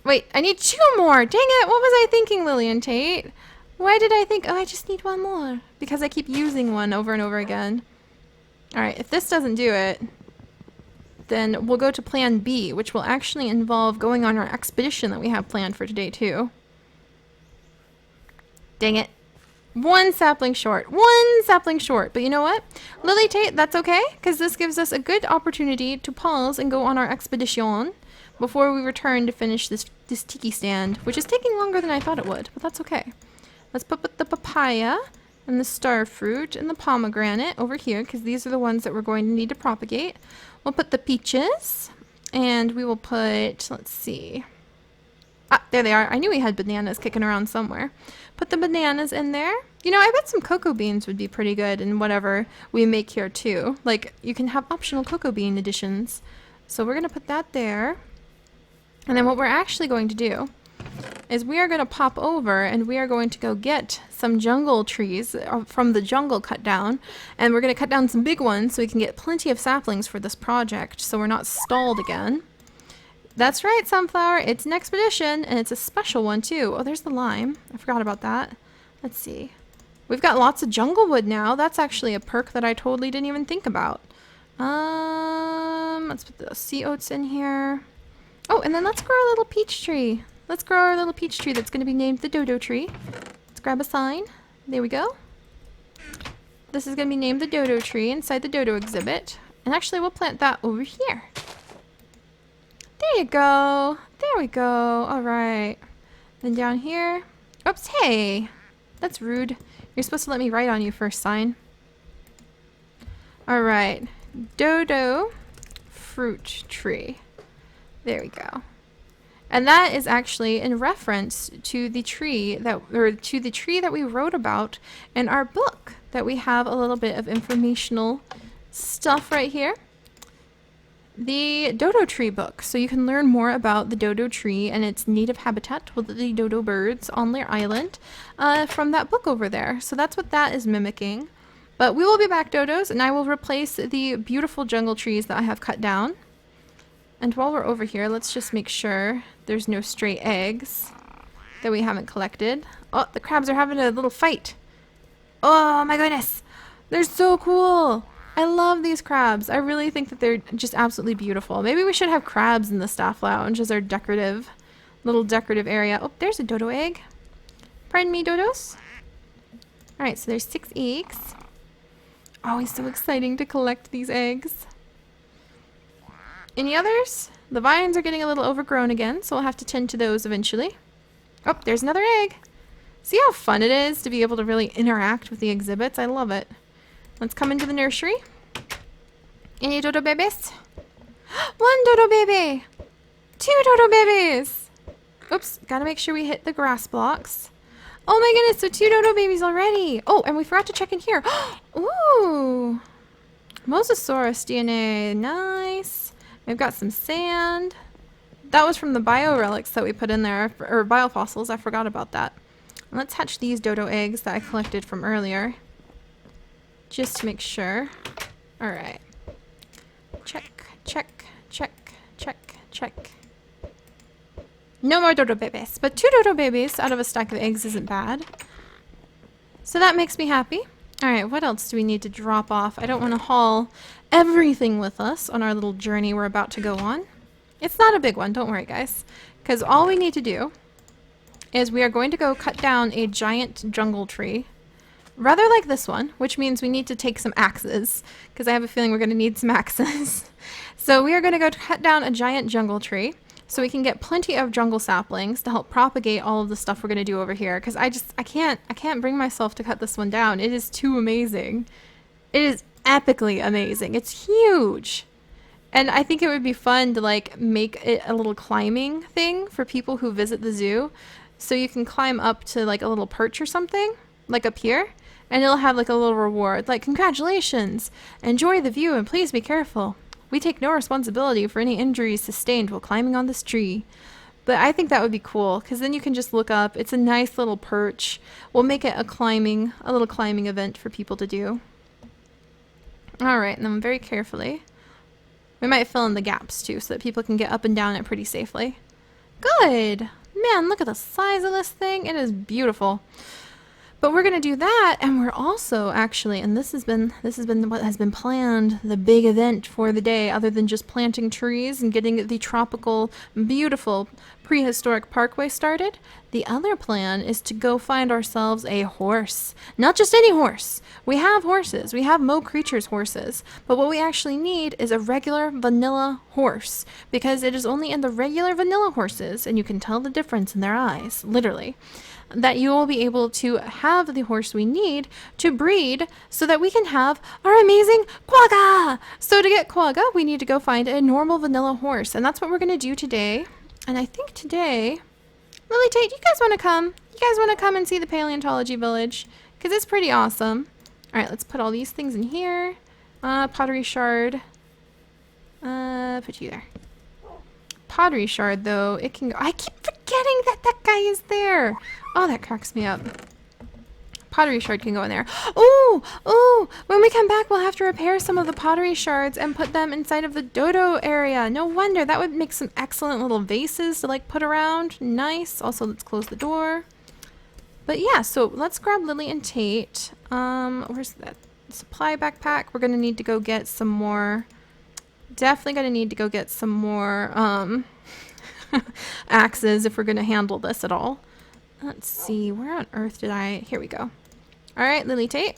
Speaker 1: Wait, I need 2 more! Dang it! What was I thinking, Lillian Tate? Why did I think, oh, I just need 1 more? Because I keep using one over and over again. Alright, if this doesn't do it, then we'll go to plan B, which will actually involve going on our expedition that we have planned for today, too. Dang it. 1 sapling short. 1 sapling short. But you know what? Lily Tate, that's okay, because this gives us a good opportunity to pause and go on our expedition before we return to finish this tiki stand, which is taking longer than I thought it would, but that's okay. Let's put the papaya and the star fruit and the pomegranate over here, because these are the ones that we're going to need to propagate. We'll put the peaches, and we will put, let's see. Ah, there they are. I knew we had bananas kicking around somewhere. Put the bananas in there. You know, I bet some cocoa beans would be pretty good in whatever we make here too. Like, you can have optional cocoa bean additions. So we're going to put that there. And then what we're actually going to do is we are going to pop over and we are going to go get some jungle trees from the jungle cut down. And we're going to cut down some big ones so we can get plenty of saplings for this project so we're not stalled again. That's right, Sunflower. It's an expedition, and it's a special one, too. Oh, there's the lime. I forgot about that. Let's see. We've got lots of jungle wood now. That's actually a perk that I totally didn't even think about. Let's put the sea oats in here. Oh, and then let's grow a little peach tree. Let's grow our little peach tree that's going to be named the dodo tree. Let's grab a sign. There we go. This is going to be named the dodo tree inside the dodo exhibit. And actually, we'll plant that over here. There you go. There we go. All right. Then down here. Oops, hey. That's rude. You're supposed to let me write on you first, sign. All right. Dodo fruit tree. There we go. And that is actually in reference to the tree that we wrote about in our book that we have a little bit of informational stuff right here. The dodo tree book, so you can learn more about the dodo tree and its native habitat with the dodo birds on their island from that book over there. So that's what that is mimicking. But we will be back, dodos, and I will replace the beautiful jungle trees that I have cut down. And while we're over here, let's just make sure there's no stray eggs that we haven't collected. Oh, the crabs are having a little fight. Oh my goodness, they're so cool. I love these crabs. I really think that they're just absolutely beautiful. Maybe we should have crabs in the staff lounge as our little decorative area. Oh, there's a dodo egg. Pardon me, dodos. All right, so there's 6 eggs. Always so exciting to collect these eggs. Any others? The vines are getting a little overgrown again, so we'll have to tend to those eventually. Oh, there's another egg. See how fun it is to be able to really interact with the exhibits? I love it. Let's come into the nursery. Any dodo babies? 1 dodo baby! 2 dodo babies! Oops, gotta make sure we hit the grass blocks. Oh my goodness, so 2 dodo babies already. Oh, and we forgot to check in here. Ooh! Mosasaurus DNA, nice. We've got some sand. That was from the bio relics that we put in there, or biofossils, I forgot about that. And let's hatch these dodo eggs that I collected from earlier. Just to make sure. Alright. Check, check, check, check, check. No more dodo babies. But 2 dodo babies out of a stack of eggs isn't bad. So that makes me happy. Alright, what else do we need to drop off? I don't want to haul everything with us on our little journey we're about to go on. It's not a big one, don't worry guys. Because all we need to do is we are going to go cut down a giant jungle tree. Rather like this one, which means we need to take some axes. Because I have a feeling we're going to need some axes. So we are going to go cut down a giant jungle tree. So we can get plenty of jungle saplings to help propagate all of the stuff we're going to do over here. Because I can't bring myself to cut this one down. It is too amazing. It is epically amazing. It's huge. And I think it would be fun to like make it a little climbing thing for people who visit the zoo. So you can climb up to like a little perch or something, like up here. And it'll have like a little reward, like congratulations, enjoy the view and please be careful. We take no responsibility for any injuries sustained while climbing on this tree. But I think that would be cool, because then you can just look up. It's a nice little perch. We'll make it a little climbing event for people to do. Alright, and then very carefully. We might fill in the gaps too, so that people can get up and down it pretty safely. Good! Man, look at the size of this thing. It is beautiful. But we're going to do that, and we're also actually, and this has been what has been planned, the big event for the day, other than just planting trees and getting the tropical, beautiful, prehistoric parkway started. The other plan is to go find ourselves a horse. Not just any horse. We have horses. We have Mo Creature's horses. But what we actually need is a regular vanilla horse, because it is only in the regular vanilla horses, and you can tell the difference in their eyes, literally, that you will be able to have the horse we need to breed so that we can have our amazing quagga. So to get quagga, we need to go find a normal vanilla horse, and that's what we're going to do today. And I think today, Lily Tate, you guys want to come? You guys want to come and see the paleontology village? Because it's pretty awesome. All right, let's put all these things in here. Pottery shard. Put you there. Pottery shard, though, it can go. I keep forgetting that that guy is there. Oh, that cracks me up. Pottery shard can go in there. Oh, when we come back, we'll have to repair some of the pottery shards and put them inside of the dodo area. No wonder. That would make some excellent little vases to like put around. Nice. Also, let's close the door. But yeah, so let's grab Lily and Tate. Where's that supply backpack? We're going to need to go get some more. Definitely going to need to go get some more axes if we're going to handle this at all. Let's see, where on earth did I... Here we go. Alright, Lily Tate.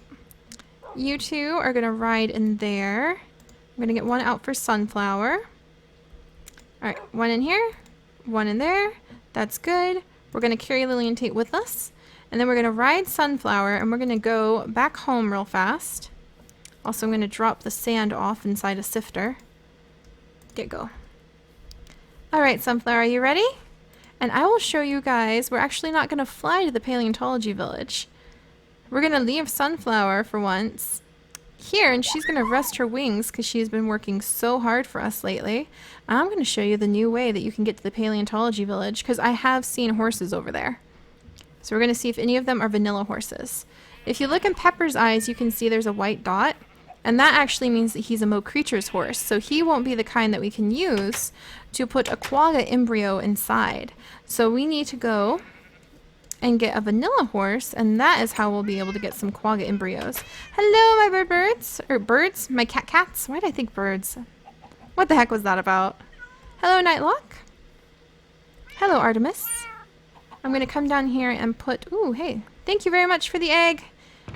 Speaker 1: You two are going to ride in there. I'm going to get one out for Sunflower. Alright, one in here. One in there. That's good. We're going to carry Lily and Tate with us. And then we're going to ride Sunflower, and we're going to go back home real fast. Also, I'm going to drop the sand off inside a sifter. Get go. Alright, Sunflower, are you ready? And I will show you guys, we're actually not going to fly to the paleontology village. We're going to leave Sunflower for once here, and she's going to rest her wings because she's been working so hard for us lately. I'm going to show you the new way that you can get to the paleontology village, because I have seen horses over there. So we're going to see if any of them are vanilla horses. If you look in Pepper's eyes, you can see there's a white dot. And that actually means that he's a Mo Creature's horse, so he won't be the kind that we can use to put a quagga embryo inside. So we need to go and get a vanilla horse, and that is how we'll be able to get some quagga embryos. Hello, my birds. Or birds? My cats? Why did I think birds? What the heck was that about? Hello, Nightlock. Hello, Artemis. I'm going to come down here and put... Ooh, hey. Thank you very much for the egg.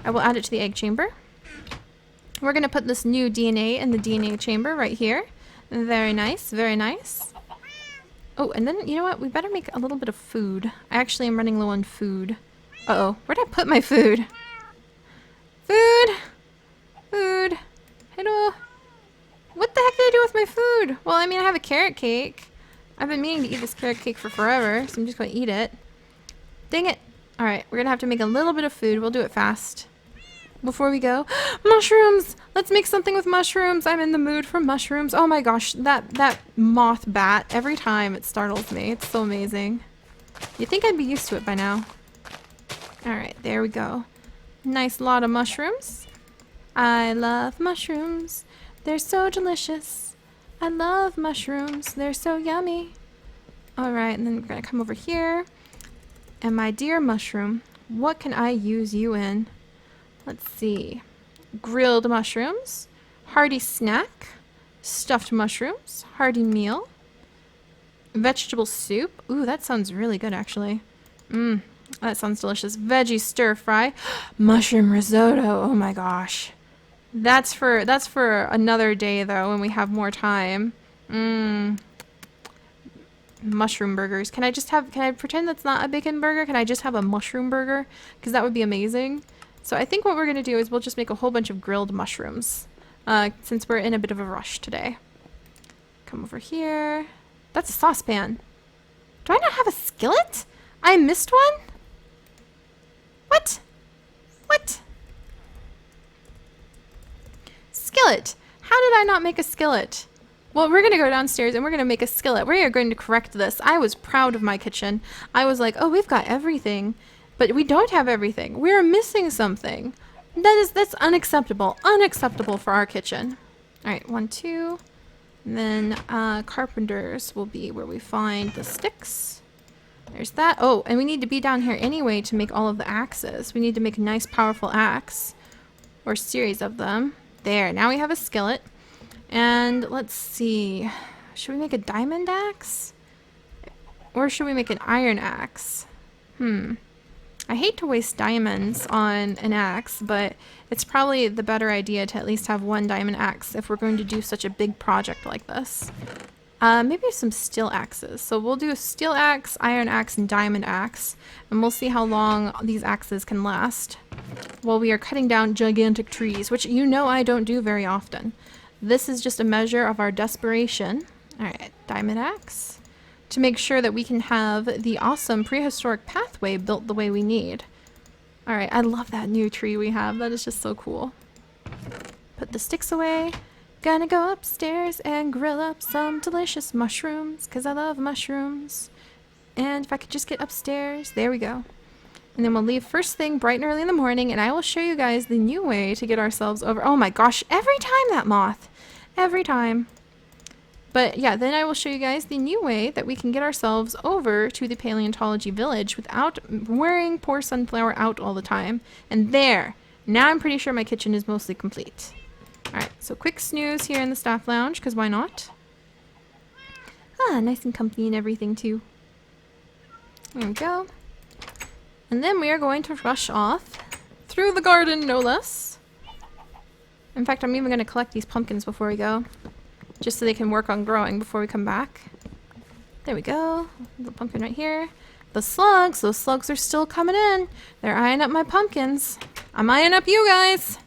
Speaker 1: I will add it to the egg chamber. We're going to put this new DNA in the DNA chamber right here. Very nice, very nice. Oh, and then, you know what? We better make a little bit of food. I actually am running low on food. Uh-oh. Where'd I put my food? Food! Food! Hello! What the heck did I do with my food? Well, I mean, I have a carrot cake. I've been meaning to eat this carrot cake for forever, so I'm just going to eat it. Dang it! Alright, we're going to have to make a little bit of food. We'll do it fast. Before we go, mushrooms! Let's make something with mushrooms. I'm in the mood for mushrooms. Oh my gosh, that moth bat, every time it startles me. It's so amazing. You'd think I'd be used to it by now. Alright, there we go. Nice lot of mushrooms. I love mushrooms. They're so delicious. I love mushrooms. They're so yummy. Alright, and then we're going to come over here. And my dear mushroom, what can I use you in? Let's see. Grilled mushrooms, hearty snack, stuffed mushrooms, hearty meal, vegetable soup. Ooh, that sounds really good actually. That sounds delicious. Veggie stir fry, mushroom risotto. Oh my gosh. That's for another day though when we have more time. Mushroom burgers. Can I pretend that's not a bacon burger? Can I just have a mushroom burger? Because that would be amazing. So I think what we're going to do is we'll just make a whole bunch of grilled mushrooms. Since we're in a bit of a rush today. Come over here. That's a saucepan. Do I not have a skillet? I missed one? What? What? Skillet. How did I not make a skillet? Well, we're going to go downstairs and we're going to make a skillet. We are going to correct this. I was proud of my kitchen. I was like, oh, we've got everything. But we don't have everything. We're missing something. That's unacceptable. Unacceptable for our kitchen. Alright, 1, 2. And then carpenters will be where we find the sticks. There's that. Oh, and we need to be down here anyway to make all of the axes. We need to make a nice powerful axe. Or series of them. There, now we have a skillet. And let's see. Should we make a diamond axe? Or should we make an iron axe? I hate to waste diamonds on an axe, but it's probably the better idea to at least have one diamond axe if we're going to do such a big project like this. Maybe some steel axes. So we'll do a steel axe, iron axe, and diamond axe. And we'll see how long these axes can last while we are cutting down gigantic trees, which you know I don't do very often. This is just a measure of our desperation. Alright, diamond axe. To make sure that we can have the awesome prehistoric pathway built the way we need. Alright, I love that new tree we have. That is just so cool. Put the sticks away. Gonna go upstairs and grill up some delicious mushrooms, because I love mushrooms. And if I could just get upstairs, there we go. And then we'll leave first thing bright and early in the morning, and I will show you guys the new way to get ourselves over. Oh my gosh, every time that moth. Every time. But yeah, then I will show you guys the new way that we can get ourselves over to the paleontology village without wearing poor Sunflower out all the time. And there, now I'm pretty sure my kitchen is mostly complete. Alright, so quick snooze here in the staff lounge, because why not? Ah, nice and comfy and everything too. There we go. And then we are going to rush off through the garden, no less. In fact, I'm even going to collect these pumpkins before we go. Just so they can work on growing before we come back. There we go. The pumpkin right here. The slugs. Those slugs are still coming in. They're eyeing up my pumpkins. I'm eyeing up you guys.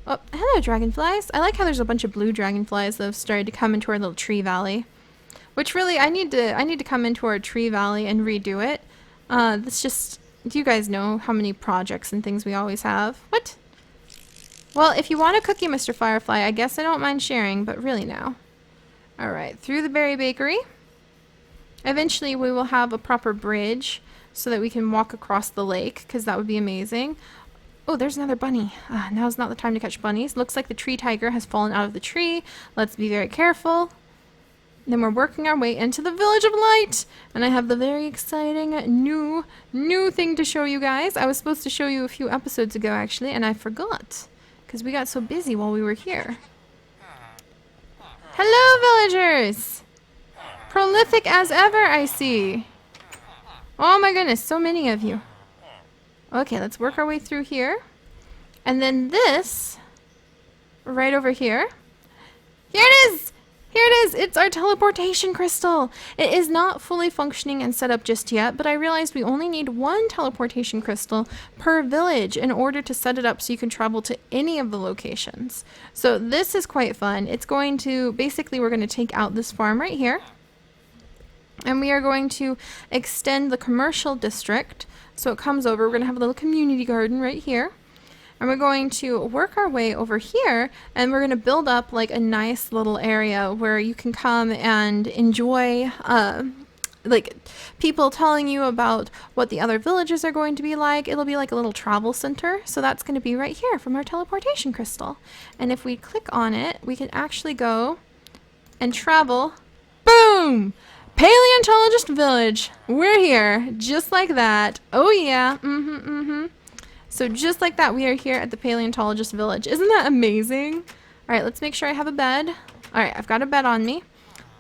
Speaker 1: Oh, hello, dragonflies. I like how there's a bunch of blue dragonflies that have started to come into our little tree valley. Which really, I need to come into our tree valley and redo it. That's just... Do you guys know how many projects and things we always have? What? Well, if you want a cookie, Mr. Firefly, I guess I don't mind sharing, but really now. Alright, through the berry bakery. Eventually we will have a proper bridge so that we can walk across the lake, because that would be amazing. Oh, there's another bunny. Now's not the time to catch bunnies. Looks like the tree tiger has fallen out of the tree. Let's be very careful. Then we're working our way into the Village of Light. And I have the very exciting new thing to show you guys. I was supposed to show you a few episodes ago, actually, and I forgot. Because we got so busy while we were here. Hello, villagers! Prolific as ever, I see. Oh my goodness, so many of you. Okay, let's work our way through here. And then this, right over here. Here it is! Here it is! It's our teleportation crystal! It is not fully functioning and set up just yet, but I realized we only need one teleportation crystal per village in order to set it up so you can travel to any of the locations. So this is quite fun. It's going to, basically we're going to take out this farm right here. And we are going to extend the commercial district. So it comes over, we're going to have a little community garden right here. And we're going to work our way over here, and we're going to build up like a nice little area where you can come and enjoy like people telling you about what the other villages are going to be like. It'll be like a little travel center. So that's going to be right here from our teleportation crystal. And if we click on it, we can actually go and travel. Boom! Paleontologist village. We're here just like that. Oh yeah. So just like that, we are here at the paleontologist village. Isn't that amazing? All right, let's make sure I have a bed. All right, I've got a bed on me.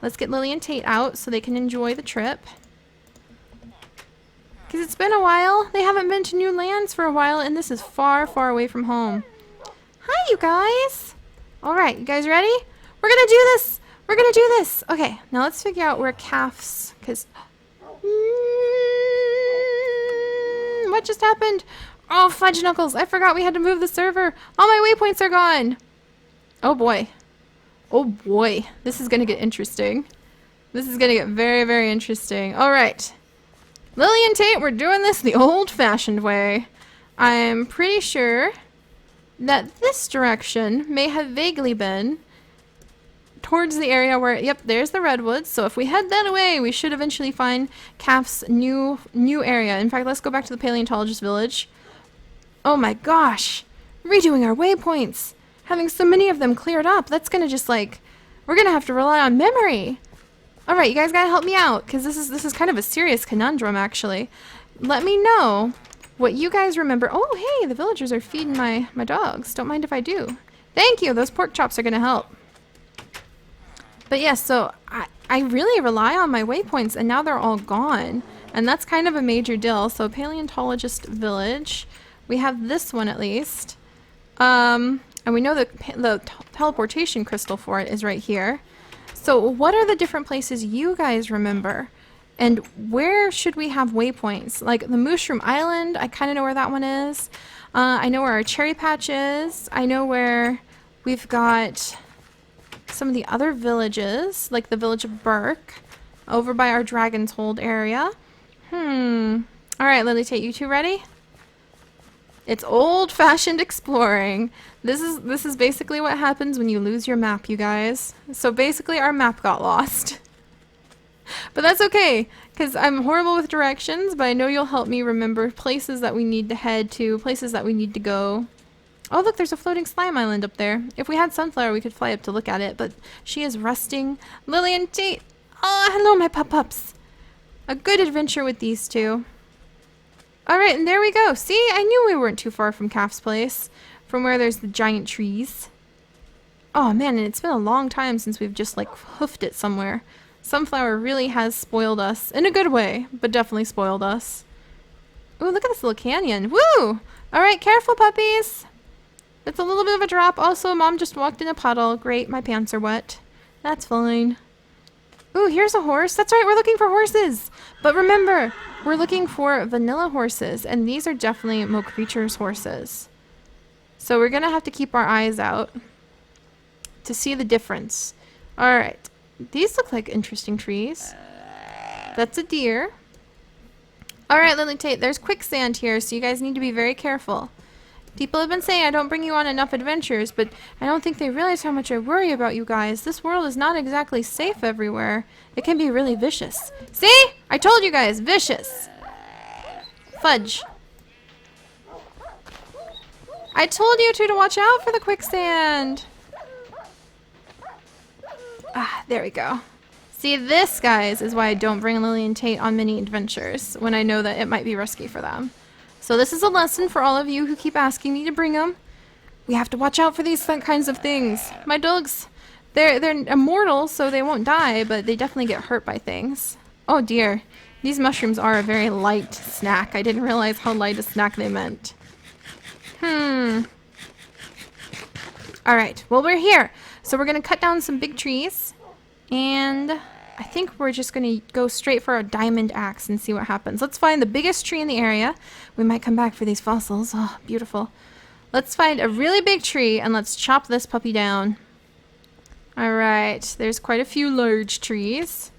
Speaker 1: Let's get Lily and Tate out so they can enjoy the trip. Because it's been a while. They haven't been to new lands for a while, and this is far, far away from home. Hi, you guys. All right, you guys ready? We're going to do this. We're going to do this. Okay, now let's figure out where calves, because... what just happened? Oh, fudge knuckles. I forgot we had to move the server. All my waypoints are gone. Oh, boy. Oh, boy. This is going to get interesting. This is going to get very, very interesting. All right. Lily and Tate, we're doing this the old-fashioned way. I'm pretty sure that this direction may have vaguely been towards the area where, yep, there's the redwoods. So if we head that way, we should eventually find Calf's new area. In fact, let's go back to the paleontologist village. Oh my gosh, redoing our waypoints. Having so many of them cleared up, that's gonna just like, we're gonna have to rely on memory. All right, you guys gotta help me out, because this is kind of a serious conundrum, actually. Let me know what you guys remember. Oh, hey, the villagers are feeding my dogs. Don't mind if I do. Thank you, those pork chops are gonna help. But yes, so I really rely on my waypoints, and now they're all gone. And that's kind of a major deal. So paleontologist village, we have this one at least. And we know that the teleportation crystal for it is right here. So what are the different places you guys remember? And where should we have waypoints? Like the Mushroom Island, I kind of know where that one is. I know where our cherry patch is. I know where we've got some of the other villages, like the village of Burke, over by our Dragon's Hold area. Alright, Lily Tate, you two ready? It's old-fashioned exploring. This is basically what happens when you lose your map, you guys. So basically our map got lost. But that's okay, because I'm horrible with directions, but I know you'll help me remember places that we need to head to, places that we need to go. Oh, look, there's a floating slime island up there. If we had Sunflower, we could fly up to look at it, but she is resting. Lily and Tate. Oh, hello, my pup-pups. A good adventure with these two. All right, and there we go. See, I knew we weren't too far from Calf's place, from where there's the giant trees. Oh, man, and it's been a long time since we've just, like, hoofed it somewhere. Sunflower really has spoiled us, in a good way, but definitely spoiled us. Ooh, look at this little canyon. Woo! All right, careful, puppies. It's a little bit of a drop. Also, Mom just walked in a puddle. Great, my pants are wet. That's fine. Ooh, here's a horse. That's right, we're looking for horses. But remember, we're looking for vanilla horses, and these are definitely Mo Creature's horses. So we're going to have to keep our eyes out to see the difference. All right, these look like interesting trees. That's a deer. All right, Lily Tate, there's quicksand here, so you guys need to be very careful. People have been saying I don't bring you on enough adventures, but I don't think they realize how much I worry about you guys. This world is not exactly safe everywhere. It can be really vicious. See? I told you guys, vicious. Fudge. I told you two to watch out for the quicksand. Ah, there we go. See, this, guys, is why I don't bring Lily and Tate on many adventures when I know that it might be risky for them. So this is a lesson for all of you who keep asking me to bring them. We have to watch out for these kinds of things. My dogs, they're immortal, so they won't die, but they definitely get hurt by things. Oh dear, these mushrooms are a very light snack. I didn't realize how light a snack they meant. Alright, well, we're here. So we're going to cut down some big trees, and I think we're just going to go straight for a diamond axe and see what happens. Let's find the biggest tree in the area. We might come back for these fossils. Oh, beautiful. Let's find a really big tree and let's chop this puppy down. All right, there's quite a few large trees.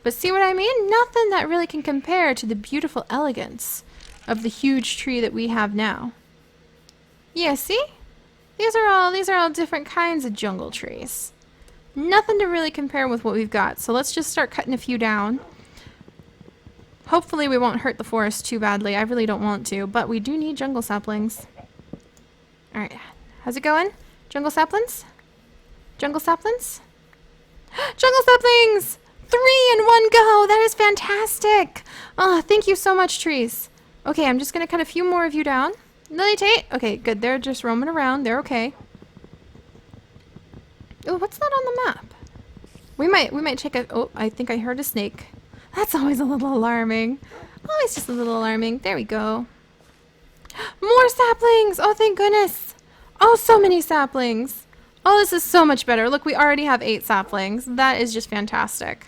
Speaker 1: But see what I mean? Nothing that really can compare to the beautiful elegance of the huge tree that we have now. Yeah, see? These are all different kinds of jungle trees. Nothing to really compare with what we've got. So let's just start cutting a few down. Hopefully we won't hurt the forest too badly. I really don't want to, but we do need jungle saplings. Alright, how's it going? Jungle saplings? Jungle saplings? Jungle saplings! 3 in one go! That is fantastic! Oh, thank you so much, trees. Okay, I'm just gonna cut a few more of you down. Lily Tate. Okay, good. They're just roaming around. They're okay. Oh, what's that on the map? We might check it. Oh, I think I heard a snake. That's always a little alarming. Always just a little alarming. There we go. More saplings! Oh, thank goodness. Oh, so many saplings. Oh, this is so much better. Look, we already have 8 saplings. That is just fantastic.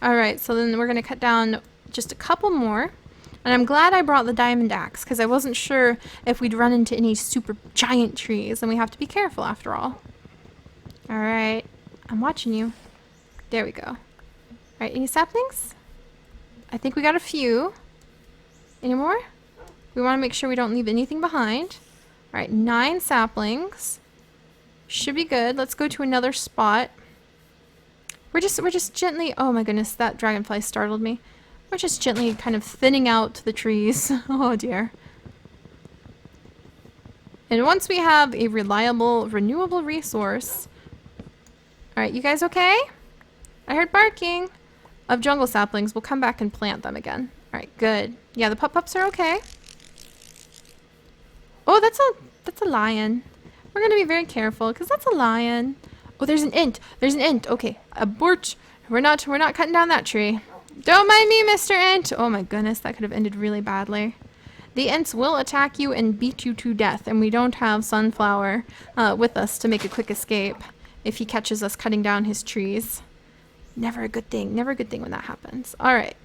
Speaker 1: All right, so then we're going to cut down just a couple more. And I'm glad I brought the diamond axe because I wasn't sure if we'd run into any super giant trees, and we have to be careful after all. All right, I'm watching you. There we go. All right, any saplings? I think we got a few. Any more? We want to make sure we don't leave anything behind. All right, 9 saplings. Should be good. Let's go to another spot. We're just gently, oh my goodness, that dragonfly startled me. We're just gently kind of thinning out the trees. Oh dear. And once we have a reliable, renewable resource. All right, you guys okay? I heard barking of jungle saplings. We'll come back and plant them again. All right, good. Yeah, the pups are okay. Oh, that's a lion. We're gonna be very careful because that's a lion. Oh, there's an ant. There's an ant. Okay, abort. We're not cutting down that tree. Don't mind me, Mr. Ant. Oh my goodness, that could have ended really badly. The ants will attack you and beat you to death, and we don't have Sunflower with us to make a quick escape if he catches us cutting down his trees. Never a good thing. Never a good thing when that happens. All right,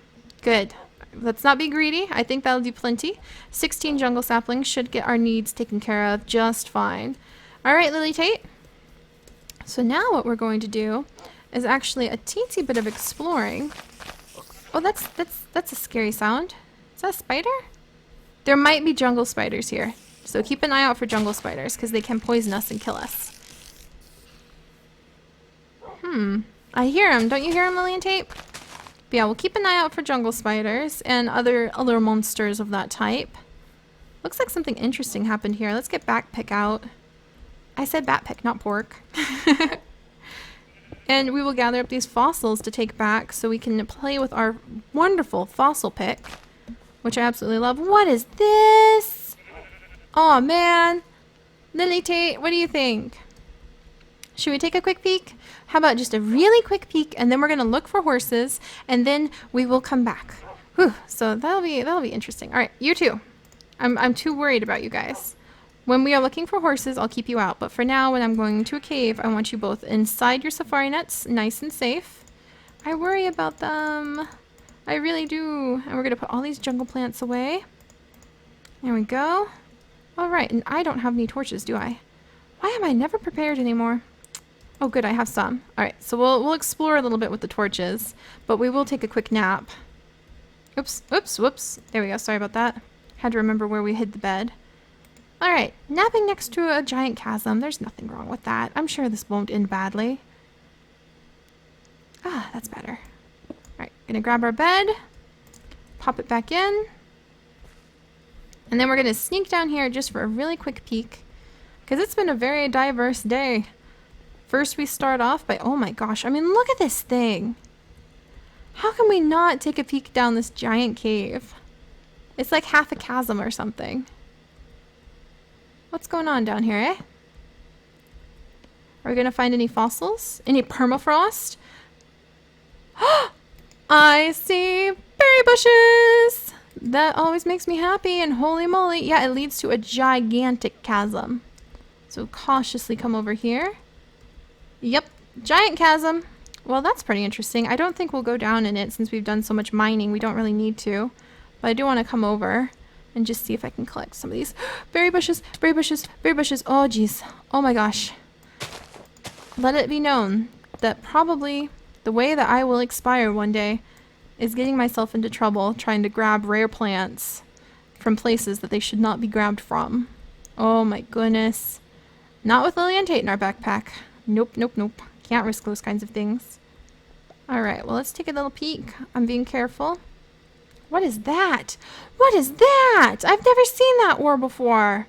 Speaker 1: good. Let's not be greedy. I think that'll do plenty. 16 jungle saplings should get our needs taken care of just fine. All right, Lily Tate. So now what we're going to do is actually a teensy bit of exploring. Oh, that's a scary sound. Is that a spider? There might be jungle spiders here. So keep an eye out for jungle spiders because they can poison us and kill us. I hear them. Don't you hear them, Lily and Tate? But yeah, we'll keep an eye out for jungle spiders and other monsters of that type. Looks like something interesting happened here. Let's get backpick out. I said batpick, not pork. And we will gather up these fossils to take back so we can play with our wonderful fossil pick, which I absolutely love. What is this? Oh man. Lily Tate, what do you think? Should we take a quick peek? How about just a really quick peek, and then we're gonna look for horses, and then we will come back. Whew, so that'll be interesting. All right, you two. I'm too worried about you guys. When we are looking for horses, I'll keep you out. But for now, when I'm going to a cave, I want you both inside your safari nets, nice and safe. I worry about them. I really do. And we're gonna put all these jungle plants away. There we go. All right, and I don't have any torches, do I? Why am I never prepared anymore? Oh, good, I have some. All right, so we'll explore a little bit with the torches, but we will take a quick nap. Oops, oops, whoops. There we go. Sorry about that. Had to remember where we hid the bed. All right, napping next to a giant chasm. There's nothing wrong with that. I'm sure this won't end badly. Ah, that's better. All right, gonna grab our bed, pop it back in, and then we're gonna sneak down here just for a really quick peek, because it's been a very diverse day. First, we start off by, oh my gosh, I mean, look at this thing. How can we not take a peek down this giant cave? It's like half a chasm or something. What's going on down here, eh? Are we gonna find any fossils? Any permafrost? I see berry bushes! That always makes me happy, and holy moly, yeah, it leads to a gigantic chasm. So cautiously come over here. Yep, giant chasm. Well, that's pretty interesting. I don't think we'll go down in it since we've done so much mining. We don't really need to. But I do want to come over and just see if I can collect some of these. Berry bushes, berry bushes, berry bushes. Oh, geez. Oh my gosh. Let it be known that probably the way that I will expire one day is getting myself into trouble trying to grab rare plants from places that they should not be grabbed from. Oh my goodness. Not with Lily and Tate in our backpack. Nope, nope, nope. Can't risk those kinds of things. Alright, well, let's take a little peek. I'm being careful. What is that? What is that? I've never seen that ore before.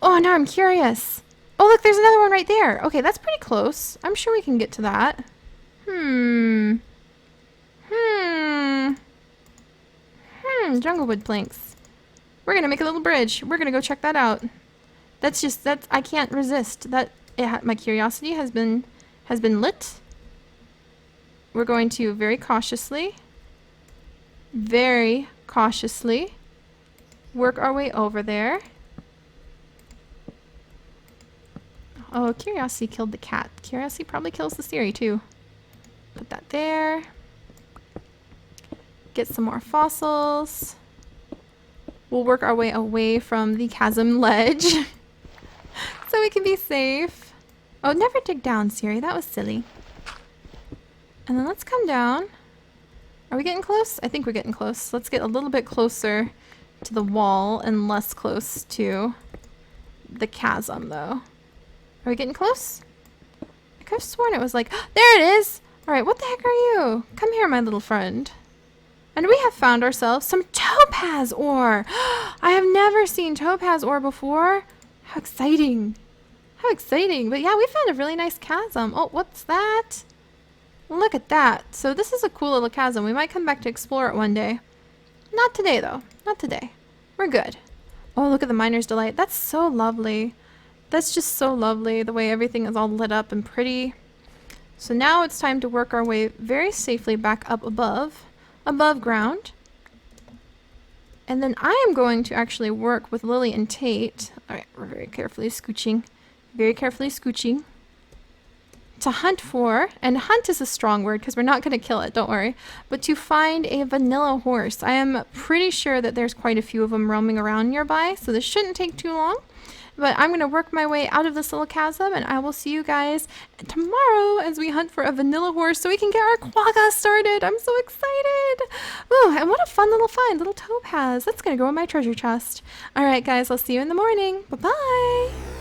Speaker 1: Oh, now I'm curious. Oh, look, there's another one right there. Okay, that's pretty close. I'm sure we can get to that. Junglewood planks. We're gonna make a little bridge. We're gonna go check that out. That's I can't resist. My curiosity has been lit. We're going to very cautiously work our way over there. Oh, curiosity killed the cat. Curiosity probably kills the Seri too. Put that there. Get some more fossils. We'll work our way away from the chasm ledge so we can be safe. Oh, never dig down, Seri. That was silly. And then let's come down. Are we getting close? I think we're getting close. Let's get a little bit closer to the wall and less close to the chasm, though. Are we getting close? I could have sworn it was like... There it is! Alright, what the heck are you? Come here, my little friend. And we have found ourselves some topaz ore! I have never seen topaz ore before. How exciting. How exciting. But yeah, we found a really nice chasm. Oh, what's that? Look at that. So this is a cool little chasm. We might come back to explore it one day. Not today, though. Not today. We're good. Oh, look at the miner's delight. That's so lovely. That's just so lovely, the way everything is all lit up and pretty. So now it's time to work our way very safely back up above ground. And then I am going to actually work with Lily and Tate. Alright, we're very carefully scooching. To hunt for, and hunt is a strong word because we're not going to kill it, don't worry, but to find a vanilla horse. I am pretty sure that there's quite a few of them roaming around nearby, so this shouldn't take too long. But I'm going to work my way out of this little chasm, and I will see you guys tomorrow as we hunt for a vanilla horse so we can get our quagga started. I'm so excited. Ooh, and what a fun little find, little topaz. That's going to go in my treasure chest. All right, guys, I'll see you in the morning. Bye-bye.